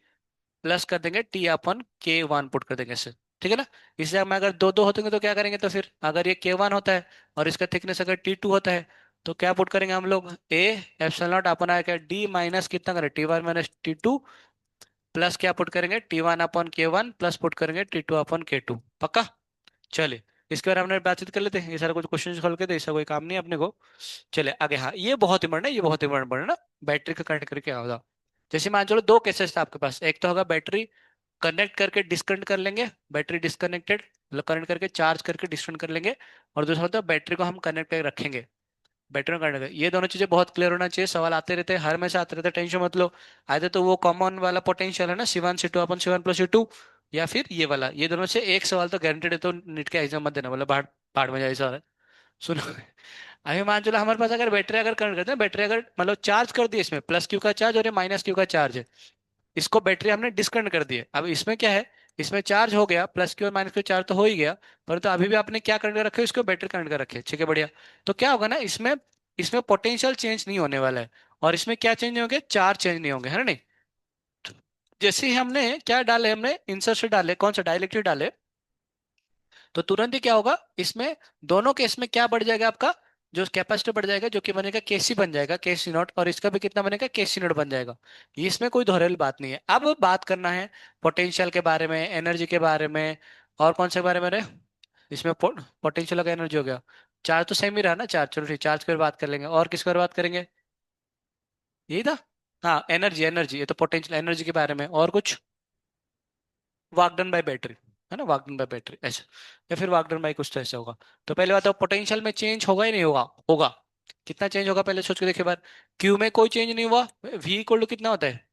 प्लस कर देंगे टी अपन के वन पुट कर देंगे इससे, ठीक है ना। इससे हम अगर दो दो होते हैं तो क्या करेंगे, तो फिर अगर ये के वन होता है और इसका थिकनेस अगर टी टू होता है, तो क्या पुट करेंगे हम लोग, ए एप्सिलॉन नॉट अपन आया क्या, डी माइनस कितना करें, T1 माइनस T2, प्लस क्या पुट करेंगे, T1 अपन K1 प्लस पुट करेंगे T2 अपन K2। पक्का। चलिए, इसके बारे में हमने बातचीत कर लेते हैं, ये सारा कुछ क्वेश्चन खोल के थे, इसका कोई काम नहीं है अपने को। चलिए आगे, हाँ ये बहुत इंपॉर्टेंट है, ये बहुत इंपॉर्टेंट है ना, बैटरी का कनेक्ट करके क्या होगा। जैसे मान चलो दो केसेस था आपके पास, एक तो होगा बैटरी कनेक्ट करके डिस्कनेक्ट कर लेंगे, बैटरी डिस्कनेक्टेड, मतलब कनेक्ट करके चार्ज करके डिस्कनेक्ट कर लेंगे, और दूसरा होता है बैटरी को हम कनेक्ट करके रखेंगे, बैटरी में कनेक्ट। ये दोनों चीजें बहुत क्लियर होना चाहिए, सवाल आते रहते हैं, हर में से आते रहते हैं, टेंशन मत लो। आधे तो वो कॉमन वाला पोटेंशियल है ना, C1 C2 अपन C1 + C2, या फिर ये वाला, ये दोनों से एक सवाल तो गारंटेड है, तो नीट के एग्जाम मत देना, मतलब बाहर बाहर में जाए सवाल। सुनो, अभी मान चलो हमारे पास अगर बैटरी अगर कनेक्ट करते हैं, बैटरी अगर मतलब चार्ज कर दी, इसमें प्लस क्यू का चार्ज और ये माइनस क्यू का चार्ज है, इसको बैटरी हमने डिस्कनेक्ट कर दी है। अब इसमें क्या है, इसमें चार्ज हो गया, प्लस क्यू और माइनस क्यू चार्ज तो हो ही गया, परंतु अभी भी आपने क्या कनेक्ट कर रखे, इसको बैटरी कनेक्ट कर रखे, ठीक है बढ़िया। तो क्या होगा ना इसमें, इसमें पोटेंशियल चेंज नहीं होने वाला है, और इसमें क्या चेंज नहीं होंगे, चार्ज चेंज नहीं होंगे, है ना नहीं। तो जैसे ही हमने क्या डाले, हमने इंसर्ट डाले, कौन सा डाइलेक्ट्रिक डाले, तो तुरंत ही क्या होगा इसमें, दोनों केस में क्या बढ़ जाएगा आपका, जो कैपेसिटर बढ़ जाएगा, जो कि बनेगा केसी बन जाएगा, Kc0, और इसका भी कितना बनेगा, Kc0 बन जाएगा। ये इसमें कोई दोहराई बात नहीं है। अब बात करना है पोटेंशियल के बारे में, एनर्जी के बारे में, और कौन से बारे में रहे, इसमें पोटेंशियल का एनर्जी हो गया, चार्ज तो सेम ही रहा ना, चार्ज, चलो ठीक, चार्ज की बात कर लेंगे, और किसके बारे में बात करेंगे, यही था। हाँ एनर्जी, एनर्जी, ये तो पोटेंशियल एनर्जी के बारे में, और कुछ, वर्क डन बाय बैटरी, है ना, वर्क डन बाय बैटरी ऐसा, या फिर वर्क डन बाय कुछ तो ऐसा होगा। तो पहले बात, तो पोटेंशियल में चेंज होगा ही नहीं होगा, होगा। कितना चेंज होगा पहले सोच के देखिए बार, क्यू में कोई चेंज नहीं हुआ, V इक्वल टू कितना होता है,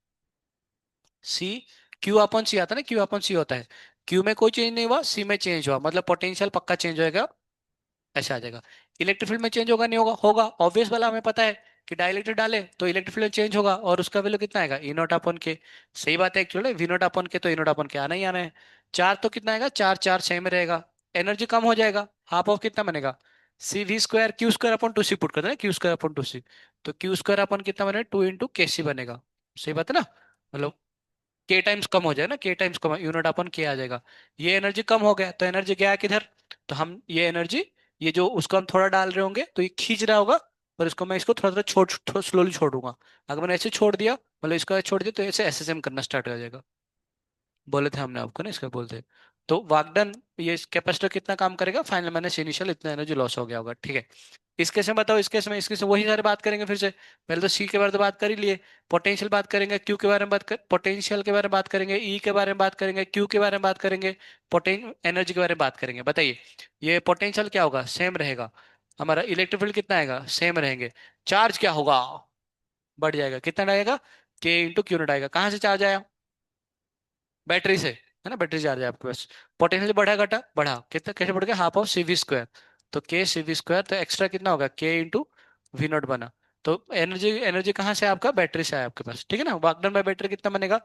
सी, क्यू अपॉन सी आता है ना, क्यू अपॉन सी होता है, क्यू में कोई चेंज नहीं हुआ, सी में चेंज हुआ, मतलब पोटेंशियल पक्का चेंज होएगा, ऐसे आ जाएगा। इलेक्ट्रिक फील्ड में चेंज होगा नहीं होगा, होगा, ऑब्वियस वाला हमें पता है कि डाइलेक्ट्रिक डाले तो इलेक्ट्रिक फील्ड चेंज होगा, और उसका वैल्यू कितना आएगा, E0/K। सही बात है एक्चुअली, V0/K तो E0/K आना ही आना है। चार तो कितना आएगा, चार चार सेम रहेगा, एनर्जी कम हो जाएगा, हाफ ऑफ कितना बनेगा, CV², Q² /2C पुट करते हैं, Q²/2C, तो Q² कितना बनेगा, 2 × KC बनेगा। सही बात है ना, मतलब के टाइम्स कम हो जाए ना, के टाइम्स कम, U0/K आ जाएगा। ये एनर्जी कम हो गया, तो एनर्जी गया किधर, तो हम ये एनर्जी, ये जो उसको हम थोड़ा डाल रहे होंगे तो ये खींच रहा होगा, और इसको मैं इसको थोड़ा थोड़ा थोड़ा स्लोली छोड़ूंगा। अगर मैंने ऐसे छोड़ दिया, मतलब इसको ऐसे छोड़ दिया, तो ऐसे SSM करना स्टार्ट कर जाएगा। बोले थे हमने आपको ना, इसका बोलते, तो वागडन, ये कैपेसिटर कितना काम करेगा, फाइनल मैंने इनिशियल इतना एनर्जी लॉस हो गया होगा, ठीक है। इस केस में बताओ, इस केस में, इस केस में वही सारे बात करेंगे फिर से, पहले तो सी के बारे में तो बात कर ही लिए, पोटेंशियल बात करेंगे, क्यू के बारे में बात कर, पोटेंशियल के बारे में बात करेंगे, ई के बारे में बात करेंगे, क्यू के बारे में बात करेंगे, पोटें एनर्जी के बारे में बात करेंगे। बताइए, ये पोटेंशियल क्या होगा, सेम रहेगा, हमारा इलेक्ट्रिक फील्ड कितना आएगा, सेम रहेंगे, चार्ज क्या होगा, बढ़ जाएगा, कितना आएगा, K × Q0 आएगा, कहाँ से चार्ज आया, बैटरी से, है ना, बैटरी चार्ज है आपके पास। पोटेंशियल बढ़ा घटा, बढ़ा, कितना कैसे बढ़ गया, हाफ ऑफ CV², तो K CV², तो एक्स्ट्रा कितना होगा, K × V0 बना। तो एनर्जी, एनर्जी कहाँ से है आपका, बैटरी से आया आपके पास, ठीक है ना। वर्क डन बाय बैटरी कितना बनेगा,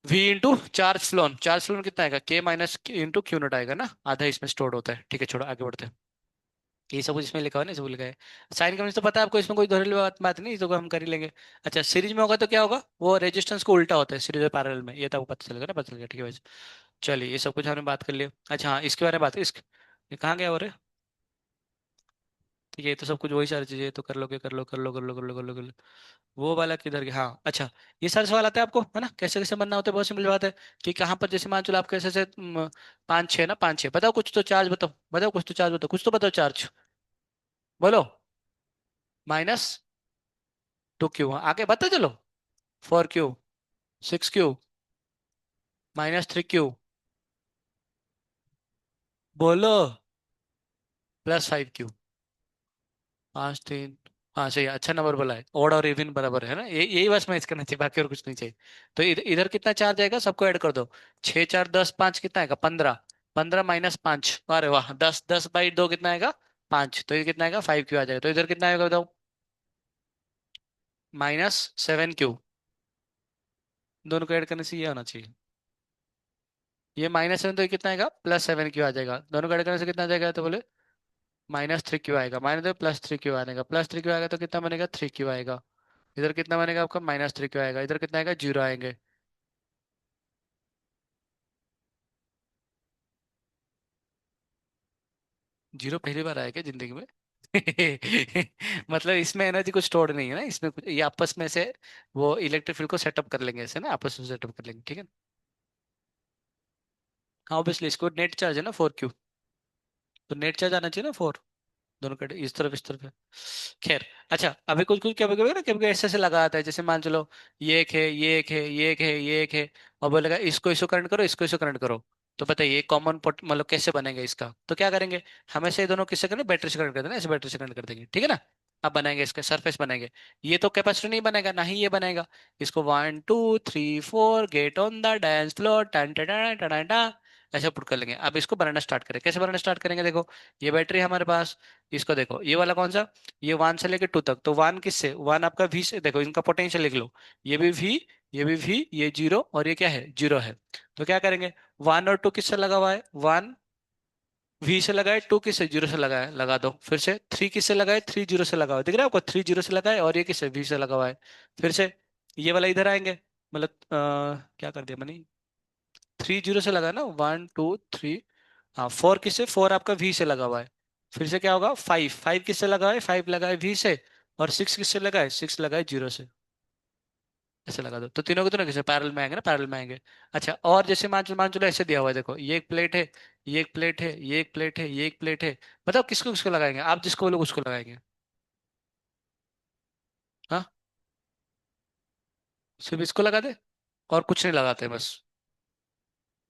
V × charge phloem, charge phloem कितना आएगा, K - Q × Q0 आएगा ना, आधा इसमें स्टोर होता है, ठीक है, छोड़ो आगे बढ़ते हैं। ये सब कुछ इसमें लिखा हुआ है ना, सब लिखा है। साइन कन्वेंशन तो पता है आपको, इसमें कोई दोहरी बात नहीं, तो हम कर ही लेंगे। अच्छा, सीरीज में होगा तो क्या होगा, वो रेजिस्टेंस को उल्टा होता है सीरीज और पैरेलल में, ये तो आपको पता चलेगा ना, पता चलेगा, ठीक है भाई। चलिए, ये सब कुछ हमने बात कर लिया। अच्छा हाँ, इसके बारे में बात, इस ये कहाँ गया, और ठीक है, ये तो सब कुछ वही सारी चीजें, तो कर लोगे, कर लो, कर लो, कर लो, कर लो, कर लो, कर लो। वो वाला किधर गया, हाँ अच्छा, ये सारे सवाल आते हैं आपको, है ना, कैसे कैसे बनना होता है, बहुत सिंपल बात है, कि कहाँ पर, जैसे मान चलो आप कैसे से 5 6 ना, 5 6 बताओ, कुछ तो चार्ज बताओ, बताओ कुछ तो चार्ज बताओ, कुछ तो बताओ चार्ज, बोलो, -2Q, आगे बता चलो, 4Q, 6Q, -3Q, बोलो, +5Q, 5 3, हाँ सही है, अच्छा नंबर बोला है, ओड और इवन बराबर है ना, ये यही बस मैच करना चाहिए, बाकी और कुछ नहीं चाहिए। तो इधर इधर कितना चार्ज आएगा, सबको ऐड कर दो, 6 4 10 5 कितना आएगा, 15, 15 -5, अरे वाह, 10 10/2 कितना आएगा, 5, तो ये कितना आएगा, 5Q आ जाएगा। तो इधर कितना आएगा बताओ, -7Q, दोनों को ऐड करने से ये होना चाहिए, ये -7, तो ये कितना आएगा, +7Q आ जाएगा, दोनों को ऐड करने से कितना आ जाएगा, तो बोले -3Q आएगा, +3Q आएगा, +3Q आएगा, तो कितना बनेगा, 3Q आएगा। इधर कितना बनेगा आपका, -3Q आएगा, इधर कितना आएगा, 0 आएंगे। जीरो पहली बार आया क्या जिंदगी में, मतलब इसमें एनर्जी कुछ स्टोर नहीं है ना, इसमें कुछ ये आपस में से वो इलेक्ट्रिक फील्ड को सेटअप कर लेंगे ऐसे ना, आपस में सेटअप कर लेंगे, ठीक है। हाँ ऑब्वियसली इसको नेट चार्ज है ना 4Q, तो नेट चार्ज आना चाहिए ना 4, दोनों कटे इस तरफ है। खैर, अच्छा अभी कुछ कुछ क्या बोलेगा ना, कभी कभी ऐसे ऐसे लगा आता है, जैसे मान चलो ये एक है, ये एक है, ये एक है, ये एक है, और बोलेगा इसको इसको करंट करो, इसको इसको करंट करो। तो बताइए कॉमन पोट मतलब कैसे बनेगा इसका, तो क्या करेंगे, हमेशा ये दोनों किससे करेंगे, बैटरी से करंट कर देना, ऐसे बैटरी से करंट कर देंगे, ठीक है ना। अब बनाएंगे इसका सरफेस बनाएंगे, ये तो कैपेसिटर नहीं बनेगा ना ही ये बनेगा। इसको 1 2 3 4 get on the dance floor, टन टन टन टन, ऐसे पुट कर लेंगे। अब इसको बनाना स्टार्ट करें, कैसे बनाना स्टार्ट करेंगे, देखो ये बैटरी है हमारे पास, इसको देखो ये वाला कौन सा, ये 1 से लेके 2 तक, तो 1 किससे, 1 आपका V से, देखो इनका पोटेंशियल लिख लो, ये भी V, ये भी V, ये 0 और ये क्या है, 0 है। तो क्या करेंगे, 1 और 2 किससे लगा हुआ है, 1 V से लगाए, 2 किससे, 0 से लगाए, लगा दो फिर से, 3 किससे लगाए, 3 0 से लगा हुआ है, दिख रहा है आपको, 3 0 से लगाए, और ये किससे, V से लगा हुआ है। फिर से ये वाला इधर आएंगे, मतलब क्या कर दिया मैंने, 3 0 से लगा ना, 1 2 3, हाँ 4 किससे, 4 आपका V से लगा हुआ है। फिर से क्या होगा, 5 5 किससे लगा है, 5 लगा है V से, और 6 किससे लगा है, 6 लगा है 0 से, ऐसे लगा दो, तो तीनों के तीनों किसे पैरेलल में आएंगे ना, पैरेलल में आएंगे। अच्छा और जैसे मान चलो ऐसे दिया हुआ है, देखो ये एक प्लेट है, ये एक प्लेट है, ये एक प्लेट है, ये एक प्लेट है, बताओ किसको किसको लगाएंगे, आप जिसको बोलोगे उसको लगाएंगे। हाँ सिर्फ इसको लगा दे, और कुछ नहीं लगाते बस,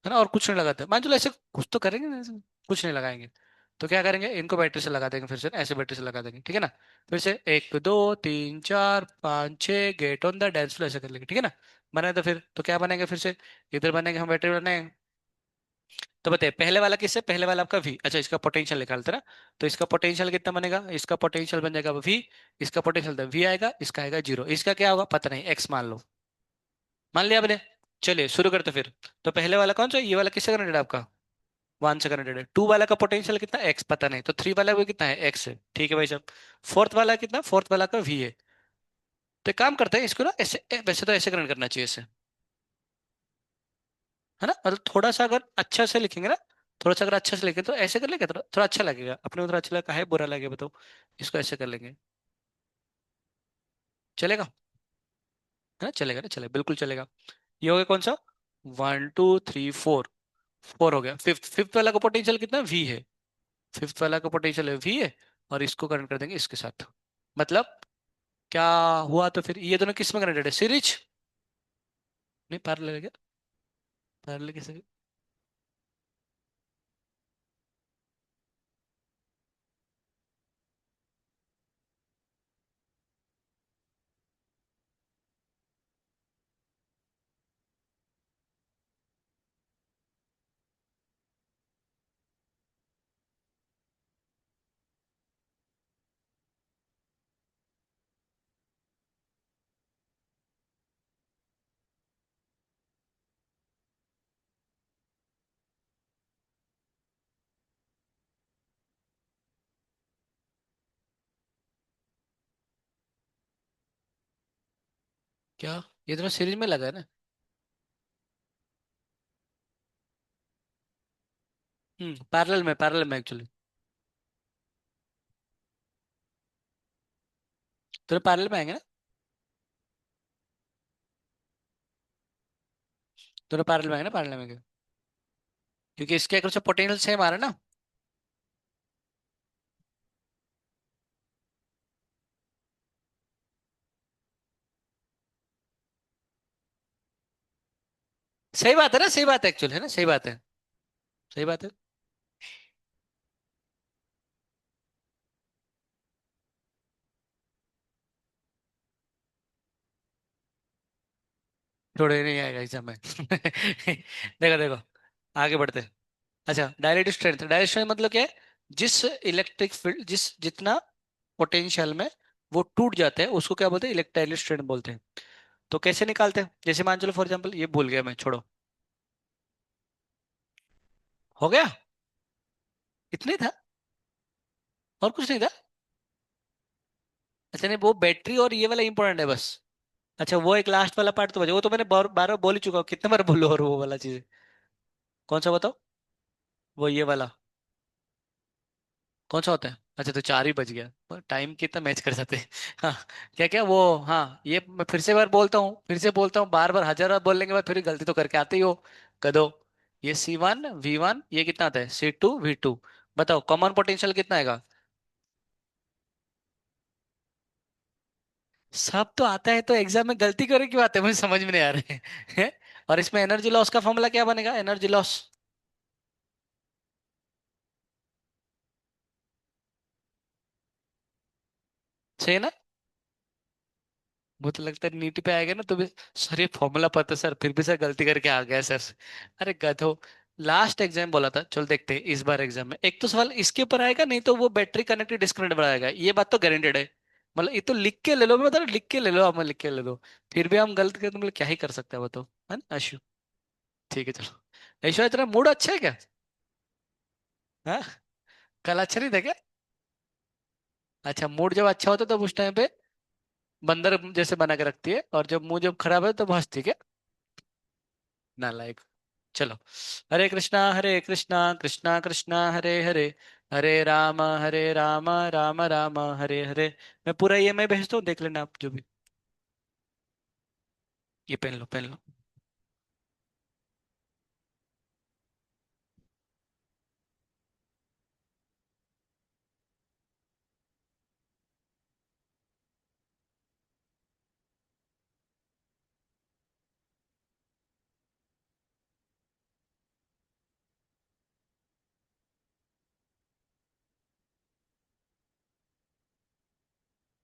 है ना, और कुछ नहीं लगाते, मान चलो ऐसे कुछ तो करेंगे ना, ऐसे कुछ नहीं लगाएंगे। तो क्या करेंगे, इनको बैटरी से लगा देंगे, फिर से ऐसे बैटरी से लगा देंगे, ठीक है ना। फिर से 1 2 3 4 5 6 gate on the dance floor, ऐसे कर लेंगे, ठीक है ना। बनाए तो फिर तो क्या बनेंगे, फिर से इधर बनेंगे, हम बैटरी बनाएंगे। तो बताइए पहले वाला किससे, पहले वाला आपका V, अच्छा इसका पोटेंशियल निकालते ना, तो इसका पोटेंशियल कितना बनेगा, इसका पोटेंशियल बन जाएगा V, इसका पोटेंशियल V आएगा, इसका आएगा 0, इसका क्या होगा पता नहीं, X मान लो, मान लिया आपने। चलिए शुरू करते फिर। तो पहले वाला कौन सा है? ये वाला किससे कनेक्टेड है आपका, 1 से कनेक्टेड है। 2 वाला का पोटेंशियल कितना, X पता नहीं, तो 3 वाला भी कितना है, X है, ठीक है भाई साहब। फोर्थ वाला कितना, फोर्थ वाला का V है। तो एक काम करते हैं इसको ना ऐसे वैसे तो ऐसे कनेक्ट करना चाहिए इसे, है ना, मतलब थोड़ा सा अगर अच्छा से लिखेंगे ना, थोड़ा सा अगर अच्छा से लिखे तो ऐसे कर लेंगे, थोड़ा थोड़ा अच्छा लगेगा अपने को, थोड़ा अच्छा लगा है, बुरा लगेगा बताओ, इसको ऐसे कर लेंगे, चलेगा, है ना, चलेगा ना, चलेगा बिल्कुल चलेगा। ये हो गया कौन सा, 1 2 3 4, 4 हो गया। फिफ्थ, फिफ्थ वाला का पोटेंशियल कितना, V है, फिफ्थ वाला का पोटेंशियल है V है, और इसको कनेक्ट कर देंगे इसके साथ, मतलब क्या हुआ, तो फिर ये दोनों किस में कनेक्टेड है, सीरीज, नहीं पैरेलल है क्या, पैरेलल किसे, क्या, ये दोनों सीरीज में लगा है ना। पैरेलल में एक्चुअली, दोनों पैरेलल में आएंगे ना, दोनों पैरेलल में आएंगे ना, पैरेलल में आएंगे। क्योंकि इसके अगर से पोटेंशियल सेम आ रहा है ना। सही बात है ना, सही बात है एक्चुअली, है ना, सही बात है, सही बात है। थोड़े नहीं आएगा एग्जाम में। देखो देखो, आगे बढ़ते हैं। अच्छा डायरेक्ट स्ट्रेंथ मतलब क्या है, जिस इलेक्ट्रिक फील्ड, जिस जितना पोटेंशियल में वो टूट जाते हैं उसको क्या बोलते हैं, इलेक्ट्राइलिक स्ट्रेंथ बोलते हैं। तो कैसे निकालते हैं, जैसे मान चलो फॉर एग्जांपल, ये भूल गया मैं, छोड़ो, हो गया, इतना ही था, और कुछ नहीं था। अच्छा नहीं, वो बैटरी और ये वाला इंपॉर्टेंट है बस। अच्छा वो एक लास्ट वाला पार्ट तो बचा, वो तो मैंने बार बार बोल ही चुका हूँ, कितने बार बोलो, और वो वाला चीज कौन सा बताओ, वो ये वाला, कौन सा होता है? अच्छा तो चार ही बज गया, पर टाइम कितना मैच कर जाते हैं। हाँ। क्या क्या वो, हाँ ये मैं फिर से बार बोलता हूँ, फिर से बोलता हूँ, बार बार हजार बार बोलने के बाद फिर गलती तो करके आते ही हो। कदो। ये C1 V1, ये कितना आता है C2 V2। बताओ कॉमन पोटेंशियल कितना आएगा? सब तो आता है तो एग्जाम में गलती करे क्यों आते हैं, मुझे समझ में नहीं आ रहे हैं। और इसमें एनर्जी लॉस का फॉर्मूला क्या बनेगा, एनर्जी लॉस? सही है ना? मुझे तो लगता है नीट पे आएगा ना तो भी, सर ये फॉर्मूला पता है सर, फिर भी सर गलती करके आ गया सर। अरे गधो। लास्ट एग्जाम बोला था, चल देखते हैं इस बार एग्जाम में एक तो सवाल इसके ऊपर आएगा, नहीं तो वो बैटरी कनेक्टेड डिस्कनेक्ट आएगा, ये बात तो गारंटेड है। मतलब ये तो लिख के ले लो, मैं बता रहा हूँ, लिख के ले लो, आप लिख के ले लो। फिर भी हम गलत करते तो मतलब क्या ही कर सकते हैं वो तो, है ना आशु? ठीक है चलो। ऐशु आज तेरा मूड अच्छा है क्या? हाँ। कल अच्छा नहीं था क्या? अच्छा, मूड जब अच्छा होता है तब उस टाइम पे बंदर जैसे बना के रखती है, और जब मुंह जब खराब है तब हंसती है क्या? नालायक। चलो। हरे कृष्णा कृष्णा कृष्णा हरे हरे, हरे राम राम राम हरे हरे। मैं पूरा EMI भेजता हूँ, देख लेना आप जो भी। ये पेन लो पेन लो।